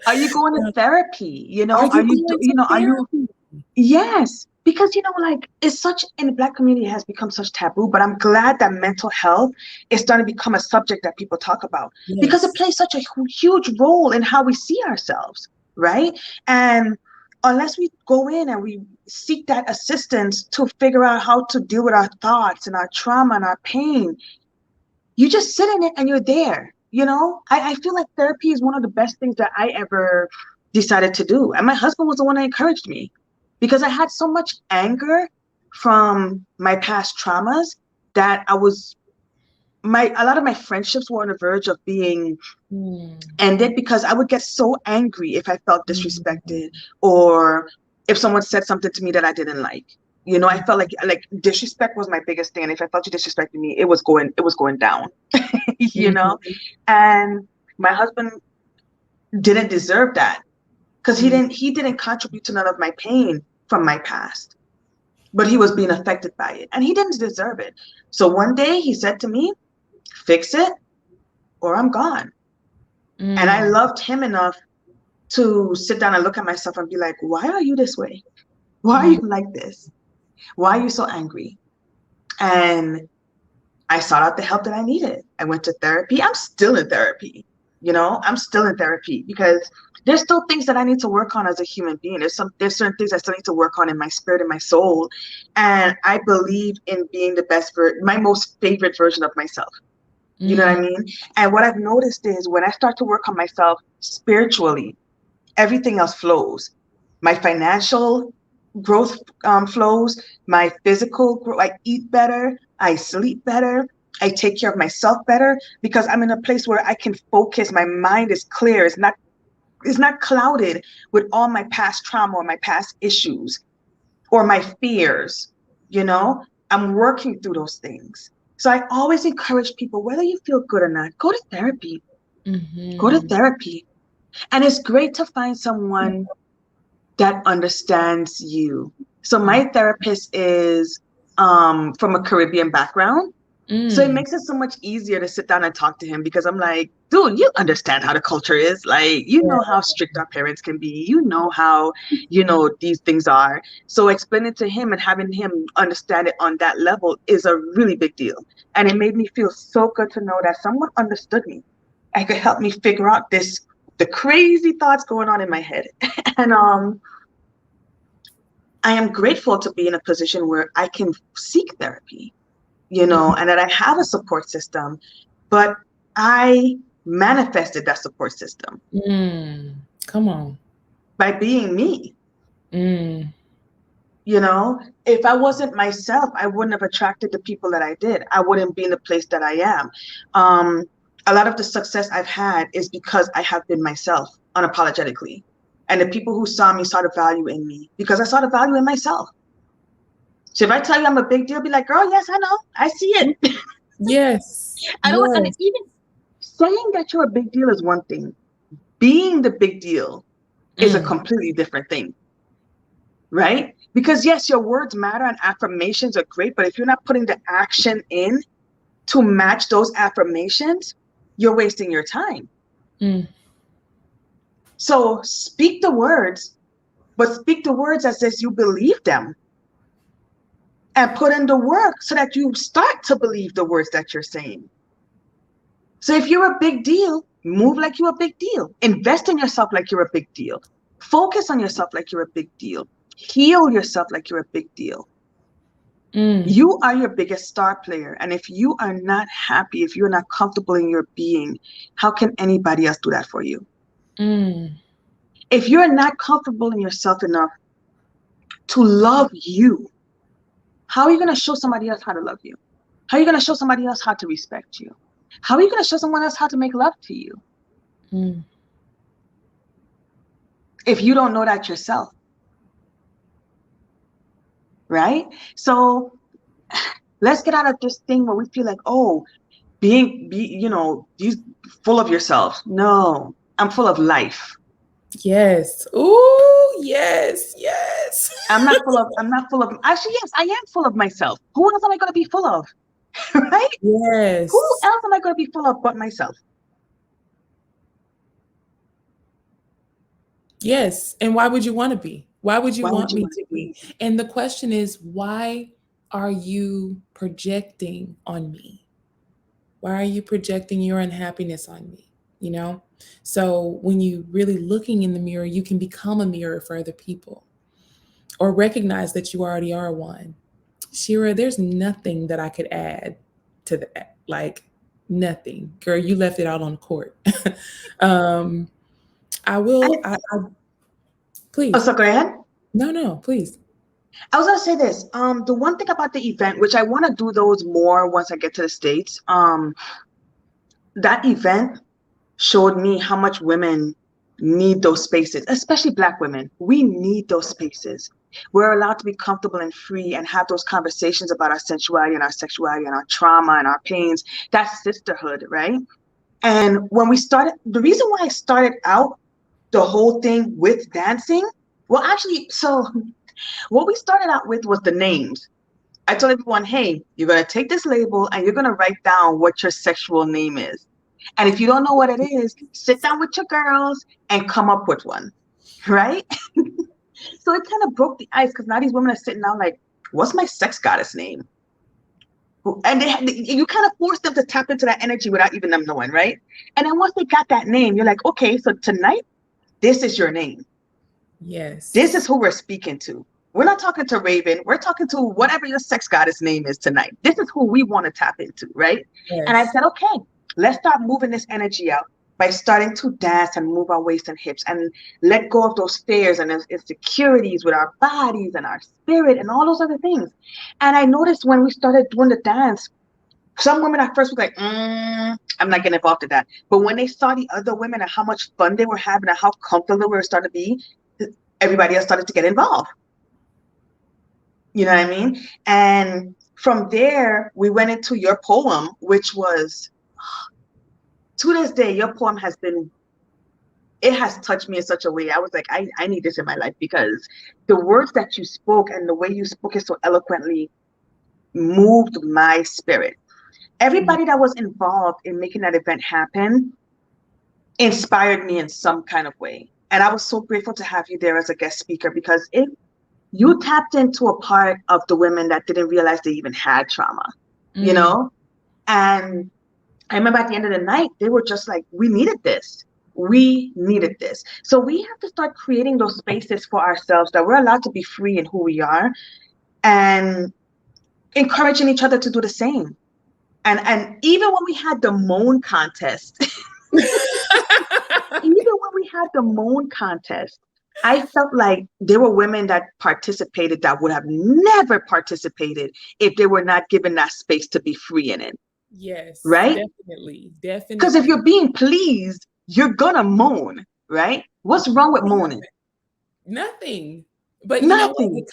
Are you going to therapy? Are Are you you, going to are you, therapy? yes, because like it's such in the Black community has become such taboo, but I'm glad that mental health is starting to become a subject that people talk about because it Yes. plays such a huge role in how we see ourselves, right? And unless we go in and we seek that assistance to figure out how to deal with our thoughts and our trauma and our pain, you just sit in it and you're there. I feel like therapy is one of the best things that I ever decided to do. And my husband was the one that encouraged me because I had so much anger from my past traumas that a lot of my friendships were on the verge of being Mm, ended because I would get so angry if I felt mm, disrespected or if someone said something to me that I didn't like. I felt like disrespect was my biggest thing. And if I felt you disrespecting me, it was going down. you know? mhm, And my husband didn't deserve that because he mm. didn't contribute to none of my pain from my past, but he was being affected by it and he didn't deserve it. So one day he said to me, fix it or I'm gone. And I Mm, loved him enough to sit down and look at myself and be like, why are you this way? Why are mm, you like this? Why are you so angry? And I sought out the help that I needed. I went to therapy. I'm still in therapy. I'm still in therapy because there's still things that I need to work on as a human being. There's certain things I still need to work on in my spirit and my soul. And I believe in being my most favorite version of myself. You know what mm, I mean? And what I've noticed is when I start to work on myself spiritually, everything else flows. My financial growth flows. My physical growth. I eat better. I sleep better. I take care of myself better because I'm in a place where I can focus. My mind is clear. It's not clouded with all my past trauma or my past issues or my fears. I'm working through those things. So I always encourage people, whether you feel good or not, go to therapy. Go to mhm. therapy. And it's great to find someone that understands you. So Mm, my therapist is from a Caribbean background. So it mm. makes it so much easier to sit down and talk to him because I'm like, dude, you understand how the culture is. Like, how strict our parents can be. How, these things are. So explaining to him and having him understand it on that level is a really big deal. And it made me feel so good to know that someone understood me and could help me figure out the crazy thoughts going on in my head. And I am grateful to be in a position where I can seek therapy, and that I have a support system, but I manifested that support system Mm. Come on. by being me. Mm. If I wasn't myself, I wouldn't have attracted the people that I did. I wouldn't be in the place that I am. Um, a lot of the success I've had is because I have been myself unapologetically. And the people who saw me saw the value in me because I saw the value in myself. So if I tell you I'm a big deal, be like, girl, yes, I know. I see it. Yes. I don't, and Yes. even saying that you're a big deal is one thing. Being the big deal is a Mm. completely different thing, right? Because yes, your words matter and affirmations are great, but if you're not putting the action in to match those affirmations, you're wasting your time. Mm. So speak the words, but speak the words as if you believe them, and put in the work so that you start to believe the words that you're saying. So if you're a big deal, move like you're a big deal. Invest in yourself like you're a big deal. Focus on yourself like you're a big deal. Heal yourself like you're a big deal. You are your biggest star player. And if you are not happy, if you're not comfortable in your being, how can anybody else do that for you? If you're not comfortable in yourself enough to love you, how are you going to show somebody else how to love you? How are you going to show somebody else how to respect you? How are you going to show someone else how to make love to you? If you don't know that yourself, right? So let's get out of this thing where we feel like, oh, you full of yourself. No, I'm full of life. Yes. Ooh, yes, yes. I'm not full of, actually, yes, I am full of myself. Who else am I going to be full of? Right? Yes. Who else am I going to be full of but myself? Yes. And why would you want to be? Why would you Why would want you me want to to be? be? And the question is, why are you projecting on me? Why are you projecting your unhappiness on me? You know? So when you really looking in the mirror, you can become a mirror for other people or recognize that you already are one. Shera, there's nothing that I could add to that. Like nothing. Girl, you left it out on the court. um, I will, I Oh, please. so go ahead. No, no, please. I was gonna say this. The one thing about the event, which I want to do those more once I get to the States, that event showed me how much women need those spaces, especially Black women. We need those spaces. We're allowed to be comfortable and free and have those conversations about our sensuality and our sexuality and our trauma and our pains. That's sisterhood, right? And when we started, the reason why I started out the whole thing with dancing, well, actually, so what we started out with was the names. I told everyone, hey, you're going to take this label and you're going to write down what your sexual name is. And if you don't know what it is, sit down with your girls and come up with one, right? So it kind of broke the ice because now these women are sitting down like, what's my sex goddess name? And you kind of force them to tap into that energy without even them knowing, right? And then once they got that name, you're like, okay, so tonight, this is your name. This is Yes. who we're speaking to. We're not talking to Raven. We're talking to whatever your sex goddess name is tonight. This is who we want to tap into, right? And I Yes. said, okay, let's start moving this energy out by starting to dance and move our waist and hips and let go of those fears and those insecurities with our bodies and our spirit and all those other things. And I noticed when we started doing the dance, some women at first were like, I'm not getting involved in that. But when they saw the other women and how much fun they were having and how comfortable they were starting to be, everybody else started to get involved. You know what I mean? And from there, we went into your poem, which was, to this day, your poem has been, it has touched me in such a way. I was like, I need this in my life because the words that you spoke and the way you spoke it so eloquently moved my spirit. Everybody that was involved in making that event happen inspired me in some kind of way. And I was so grateful to have you there as a guest speaker because you tapped into a part of the women that didn't realize they even had trauma, you know? And I remember at the end of the night, they were just like, we needed this. We needed this. So we have to start creating those spaces for ourselves that we're allowed to be free in who we are and encouraging each other to do the same. And even when we had the moan contest, even when we had the moan contest, I felt like there were women that participated that would have never participated if they were not given that space to be free in it, Yes, right? definitely. Because if Definitely. you're being pleased, you're gonna moan, right? What's wrong with moaning? Nothing. But you know what? Nothing.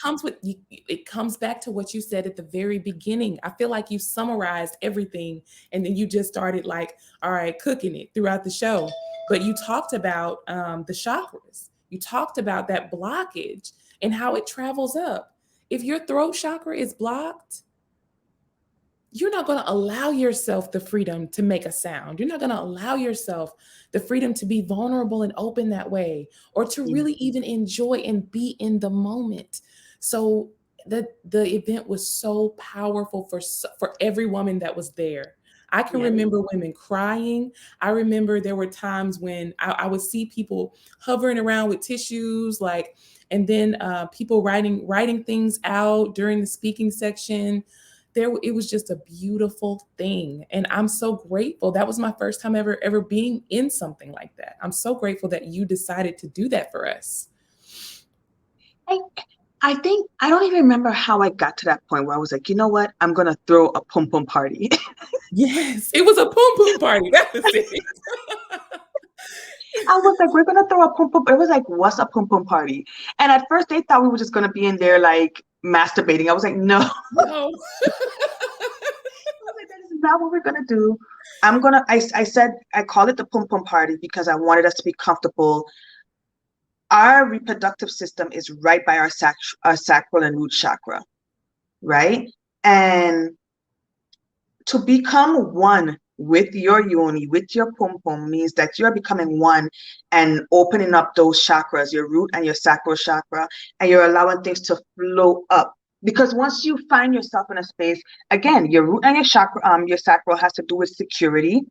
It comes back to what you said at the very beginning. I feel like you summarized everything and then you just started like, all right, cooking it throughout the show. But you talked about the chakras. You talked about that blockage and how it travels up. If your throat chakra is blocked, you're not going to allow yourself the freedom to make a sound. You're not going to allow yourself the freedom to be vulnerable and open that way, or to Yeah. really even enjoy and be in the moment. So the event was so powerful for every woman that was there. I can Yeah. remember women crying. I remember there were times when I would see people hovering around with tissues, like, and then people writing things out during the speaking section. It was just a beautiful thing, and I'm so grateful. That was my first time ever being in something like that. I'm so grateful that you decided to do that for us. I, I think I don't even remember how I got to that point where I was like, you know what? I'm gonna throw a pum pum party. Yes, it was a pum pum party. That was it. I was like, we're gonna throw a pum pum. It was like, what's a pum pum party? And at first they thought we were just gonna be in there like masturbating. I was like, no. I No. was like, that is not what we're gonna do. I said I call it the pum pum party because I wanted us to be comfortable. Our reproductive system is right by our sacral and root chakra, right? And to become one with your yoni, with your pum pum, means that you're becoming one and opening up those chakras, your root and your sacral chakra, and you're allowing things to flow up. Because once you find yourself in a space, again, your root and your chakra, your sacral has to do with security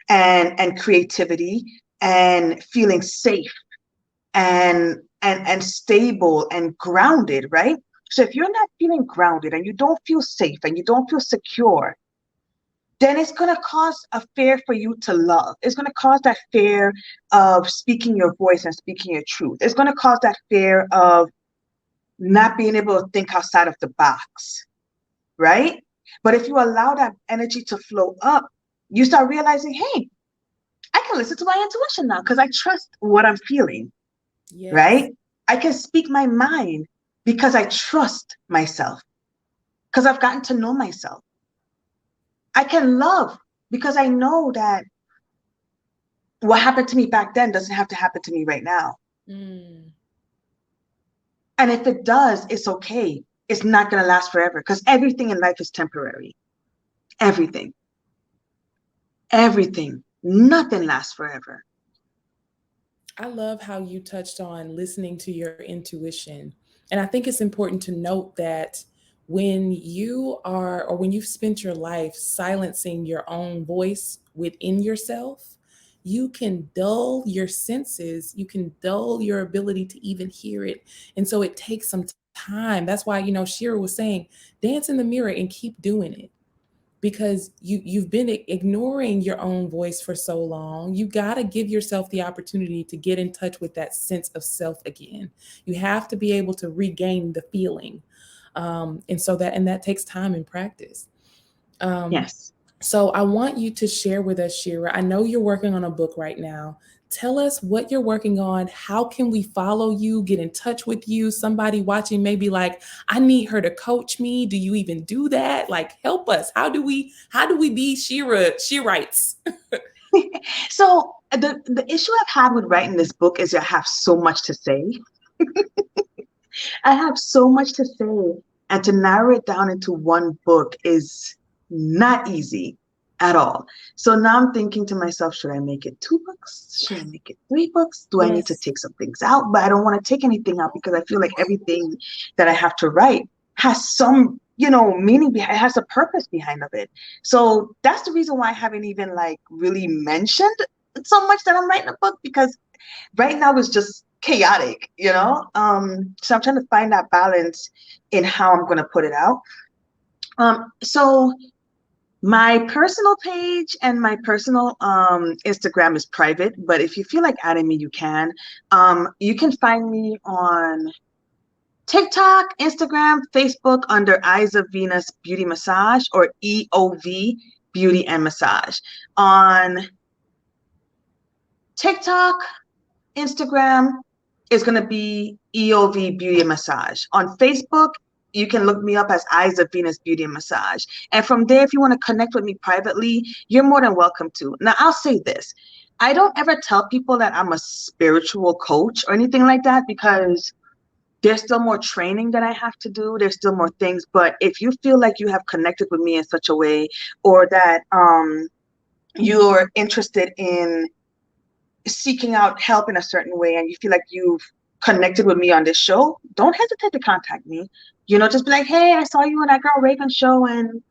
and creativity and feeling safe and stable and grounded, right? So if you're not feeling grounded and you don't feel safe and you don't feel secure, then it's going to cause a fear for you to love. It's going to cause that fear of speaking your voice and speaking your truth. It's going to cause that fear of not being able to think outside of the box, right? But if you allow that energy to flow up, you start realizing, hey, I can listen to my intuition now because I trust what I'm feeling, Yes. right? I can speak my mind because I trust myself, because I've gotten to know myself. I can love because I know that what happened to me back then doesn't have to happen to me right now. Mm. And if it does, it's okay. It's not going to last forever because everything in life is temporary. Everything, everything, nothing lasts forever. I love how you touched on listening to your intuition. And I think it's important to note that when you are, or when you've spent your life silencing your own voice within yourself, you can dull your senses, you can dull your ability to even hear it. And so it takes some time. That's why, Shira was saying, dance in the mirror and keep doing it, because you've been ignoring your own voice for so long. You got to give yourself the opportunity to get in touch with that sense of self again. You have to be able to regain the feeling, and that takes time and practice. um, Yes. so I want you to share with us, Shira. I know you're working on a book right now. Tell us what you're working on. How can we follow you, get in touch with you? Somebody watching may be like, I need her to coach me. Do you even do that? Like, help us. How do we be Shira? She writes. So the issue I've had with writing this book is I have so much to say. I have so much to say, and to narrow it down into one book is not easy at all. So now I'm thinking to myself, should I make it 2 books? Should I make it 3 books? Do I need to Yes. take some things out? But I don't want to take anything out because I feel like everything that I have to write has some, meaning behind it, has a purpose behind of it. So that's the reason why I haven't even like really mentioned so much that I'm writing a book, because right now it's just chaotic, so I'm trying to find that balance in how I'm going to put it out. So my personal page and my personal Instagram is private, but if you feel like adding me, you can. You can find me on TikTok, Instagram, Facebook under Eyes of Venus Beauty Massage, or EOV Beauty and Massage. On TikTok, Instagram is going to be EOV Beauty and Massage. On Facebook, you can look me up as Eyes of Venus Beauty and Massage. And from there, if you want to connect with me privately, you're more than welcome to. Now, I'll say this. I don't ever tell people that I'm a spiritual coach or anything like that, because There's still more training that I have to do. There's still more things. But if you feel like you have connected with me in such a way, or that you're interested in seeking out help in a certain way, and you feel like you've connected with me on this show, don't hesitate to contact me. Just be like, hey, I saw you on that girl Raven show, and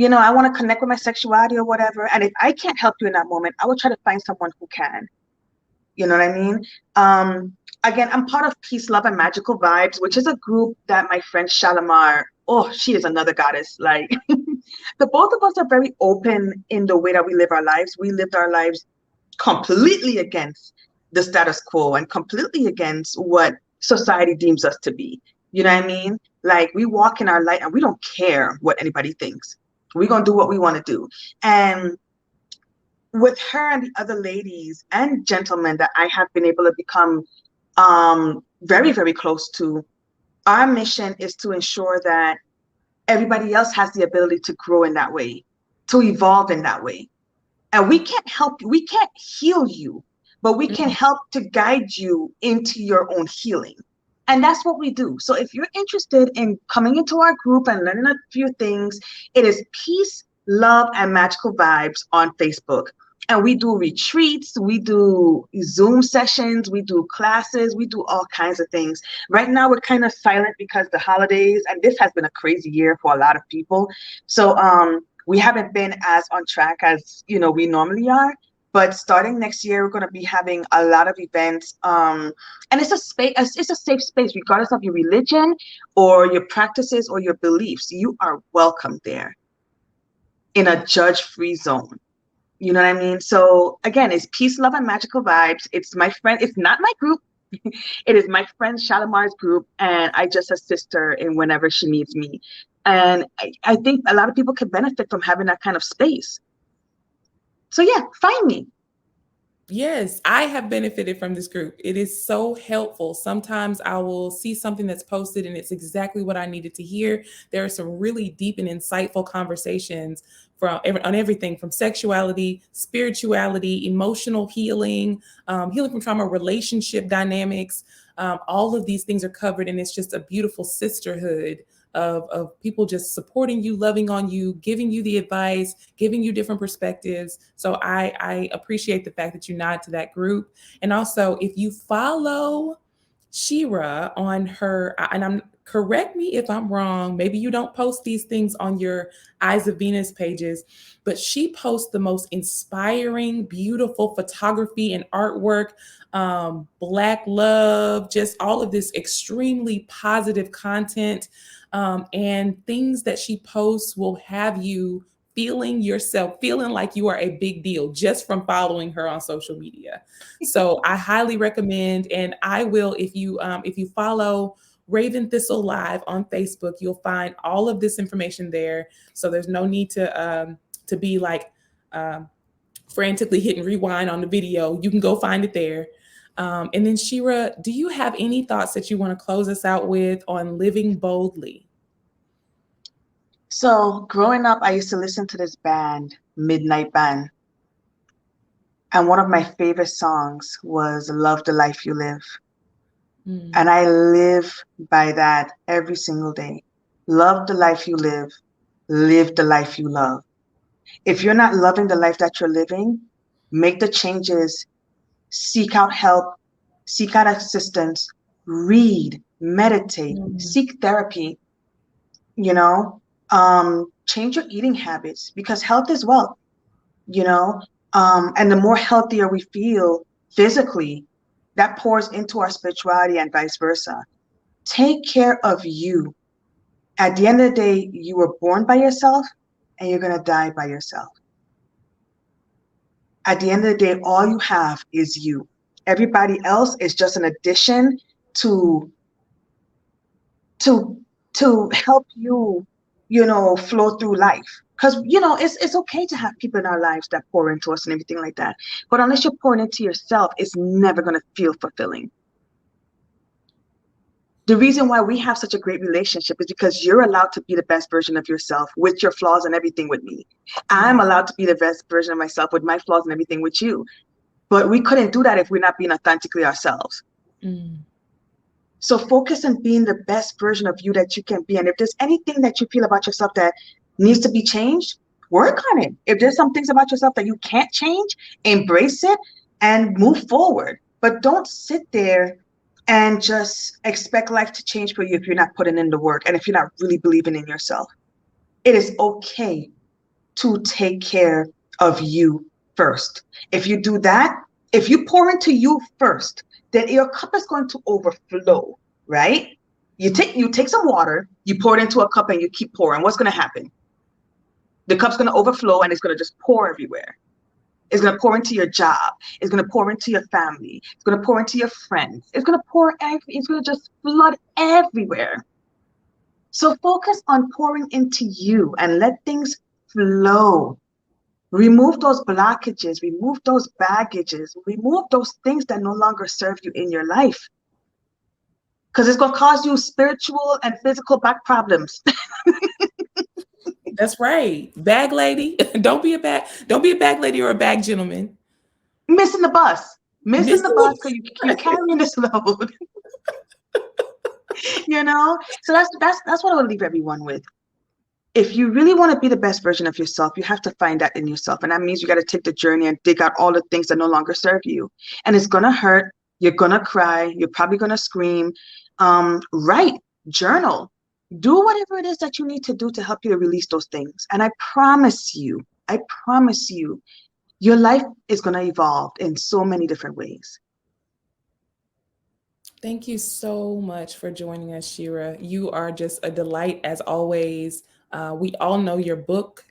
I want to connect with my sexuality or whatever. And if I can't help you in that moment, I will try to find someone who can. You know what I mean? Again, I'm part of Peace, Love, and Magical Vibes, which is a group that my friend Shalimar, oh, she is another goddess. Like, the both of us are very open in the way that we live our lives. We lived our lives completely against the status quo and completely against what society deems us to be. You know what I mean? Like, we walk in our light and we don't care what anybody thinks. We're going to do what we want to do. And with her and the other ladies and gentlemen that I have been able to become very, very close to, our mission is to ensure that everybody else has the ability to grow in that way, to evolve in that way. And we can't help you, we can't heal you, but we can help to guide you into your own healing. And that's what we do. So if you're interested in coming into our group and learning a few things, it is Peace, Love, and Magical Vibes on Facebook. And we do retreats, we do Zoom sessions, we do classes, we do all kinds of things. Right now, we're kind of silent because the holidays, and this has been a crazy year for a lot of people. So we haven't been as on track as we normally are. But starting next year, we're going to be having a lot of events. And it's a space, it's a safe space, regardless of your religion or your practices or your beliefs. You are welcome there in a judge-free zone. You know what I mean? So again, it's Peace, Love, and Magical Vibes. It's my friend. It's not my group. It is my friend Shalimar's group, and I just assist her in whenever she needs me. And I think a lot of people could benefit from having that kind of space. So yeah, find me. Yes, I have benefited from this group. It is so helpful. Sometimes I will see something that's posted and it's exactly what I needed to hear. There are some really deep and insightful conversations on everything from sexuality, spirituality, emotional healing, healing from trauma, relationship dynamics. All of these things are covered, and it's just a beautiful sisterhood of people just supporting you, loving on you, giving you the advice, giving you different perspectives. So I appreciate the fact that you nod to that group. And also, if you follow Shera on her, and correct me if I'm wrong, maybe you don't post these things on your Eyes of Venus pages, but she posts the most inspiring, beautiful photography and artwork, Black love, just all of this extremely positive content. And things that she posts will have you feeling like you are a big deal just from following her on social media. So I highly recommend, and I will, if you follow Raven Thissel Live on Facebook, you'll find all of this information there. So there's no need to be like frantically hitting rewind on the video. You can go find it there. And then Shera, do you have any thoughts that you want to close us out with on living boldly? So growing up, I used to listen to this band, Midnight Band. And one of my favorite songs was Love the Life You Live. And I live by that every single day. Love the life you live the life you love. If you're not loving the life that you're living, make the changes, seek out help, seek out assistance, read, meditate, seek therapy, change your eating habits, because health is wealth, and the more healthier we feel physically, that pours into our spirituality and vice versa. Take care of you. At the end of the day, you were born by yourself and you're going to die by yourself. At the end of the day, all you have is you. Everybody else is just an addition to help you, flow through life. Because, it's okay to have people in our lives that pour into us and everything like that. But unless you're pouring into yourself, it's never going to feel fulfilling. The reason why we have such a great relationship is because you're allowed to be the best version of yourself with your flaws and everything with me. I'm allowed to be the best version of myself with my flaws and everything with you. But we couldn't do that if we're not being authentically ourselves. So focus on being the best version of you that you can be. And if there's anything that you feel about yourself that needs to be changed, work on it. If there's some things about yourself that you can't change, embrace it and move forward. But don't sit there and just expect life to change for you if you're not putting in the work and if you're not really believing in yourself. It is okay to take care of you first. If you do that, if you pour into you first, then your cup is going to overflow, right? You take some water, you pour it into a cup and you keep pouring. What's going to happen? The cup's going to overflow and it's going to just pour everywhere. It's going to pour into your job. It's going to pour into your family. It's going to pour into your friends. It's going to it's going to just flood everywhere. So focus on pouring into you and let things flow. Remove those blockages, remove those baggages, remove those things that no longer serve you in your life. Because it's going to cause you spiritual and physical back problems. That's right. Bag lady. Don't be a bag lady or a bag gentleman. Missing the bus. Missing the bus because you're Right. carrying this load. So that's what I would leave everyone with. If you really want to be the best version of yourself, you have to find that in yourself. And that means you got to take the journey and dig out all the things that no longer serve you. And it's going to hurt. You're going to cry. You're probably going to scream. Write, journal, do whatever it is that you need to do to help you to release those things. And I promise you, your life is going to evolve in so many different ways. Thank you so much for joining us, Shera. You are just a delight as always. We all know your books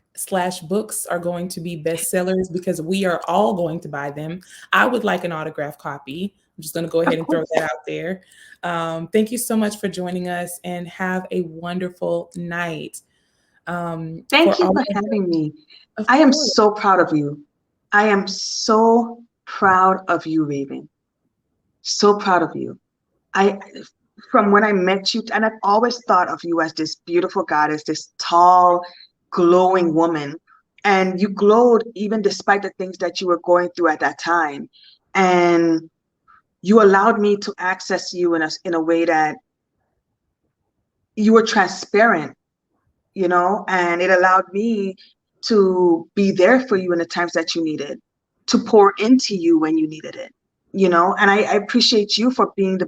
are going to be bestsellers because we are all going to buy them. I would like an autograph copy. I'm just going to go ahead Of and throw course. that out there. Thank you so much for joining us and have a wonderful night. Thank For you all for having me. of I am course. so proud of you. I am so proud of you, Raven. So proud of you. I from when I met you, and I've always thought of you as this beautiful goddess, this tall, glowing woman. And you glowed even despite the things that you were going through at that time. And you allowed me to access you in a way that you were transparent, and it allowed me to be there for you in the times that you needed, to pour into you when you needed it, and I appreciate you for being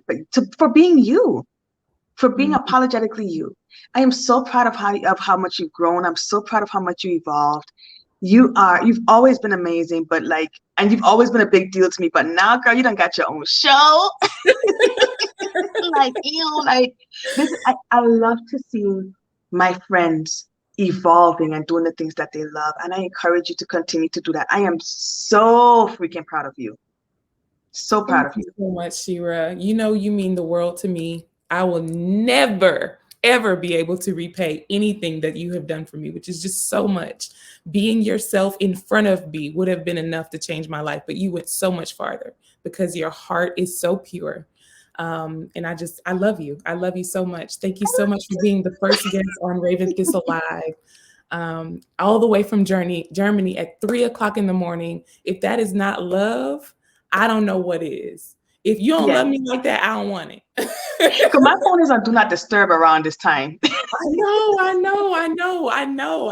for being you, for being Mm, apologetically you. I am so proud of how much you've grown. I'm so proud of how much you evolved. You've always been amazing, and you've always been a big deal to me, but now, girl, you done got your own show. Like this. I love to see my friends evolving and doing the things that they love. And I encourage you to continue to do that. I am so freaking proud of you. So proud Thank of you you. so much, Shera. You know you mean the world to me. I will never, ever be able to repay anything that you have done for me, which is just so much. Being yourself in front of me would have been enough to change my life, but you went so much farther because your heart is so pure. And I love you. I love you so much. Thank you so much for being the first guest on Raven Thissel Live. All the way from Germany at 3 o'clock in the morning. If that is not love, I don't know what is. If you don't Yes. love me like that, I don't want it. Because my phone is on do not disturb around this time. I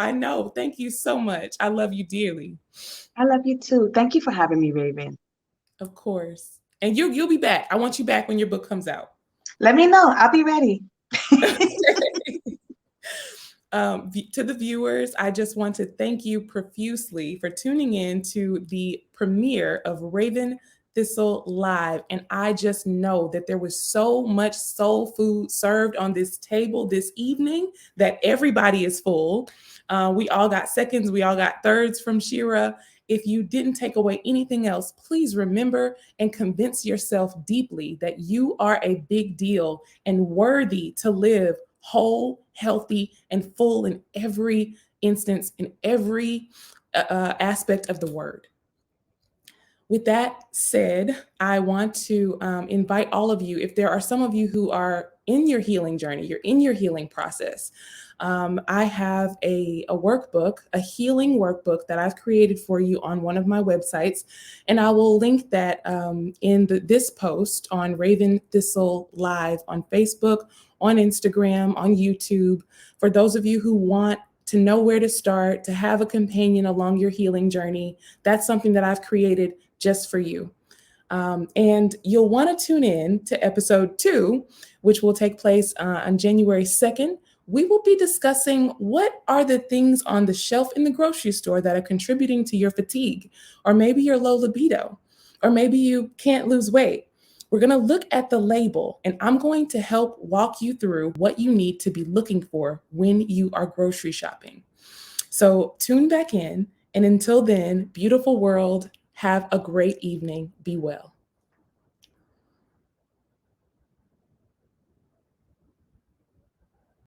know. Thank you so much. I love you dearly. I love you too. Thank you for having me, Raven. Of course. And you'll be back. I want you back when your book comes out. Let me know. I'll be ready. To the viewers, I just want to thank you profusely for tuning in to the premiere of Raven Thissel Live. And I just know that there was so much soul food served on this table this evening that everybody is full. We all got seconds, we all got thirds from Shera. If you didn't take away anything else, please remember and convince yourself deeply that you are a big deal and worthy to live whole, healthy, and full in every instance, in every aspect of the word. with that said, I want to invite all of you, if there are some of you who are in your healing journey, you're in your healing process, I have a workbook, a healing workbook that I've created for you on one of my websites. And I will link that in this post on Raven Thissel Live on Facebook, on Instagram, on YouTube. For those of you who want to know where to start, to have a companion along your healing journey, that's something that I've created just for you. And you'll want to tune in to episode 2, which will take place on January 2nd. We will be discussing what are the things on the shelf in the grocery store that are contributing to your fatigue, or maybe your low libido, or maybe you can't lose weight. We're going to look at the label, and I'm going to help walk you through what you need to be looking for when you are grocery shopping. So tune back in. And until then, beautiful world, have a great evening. Be well.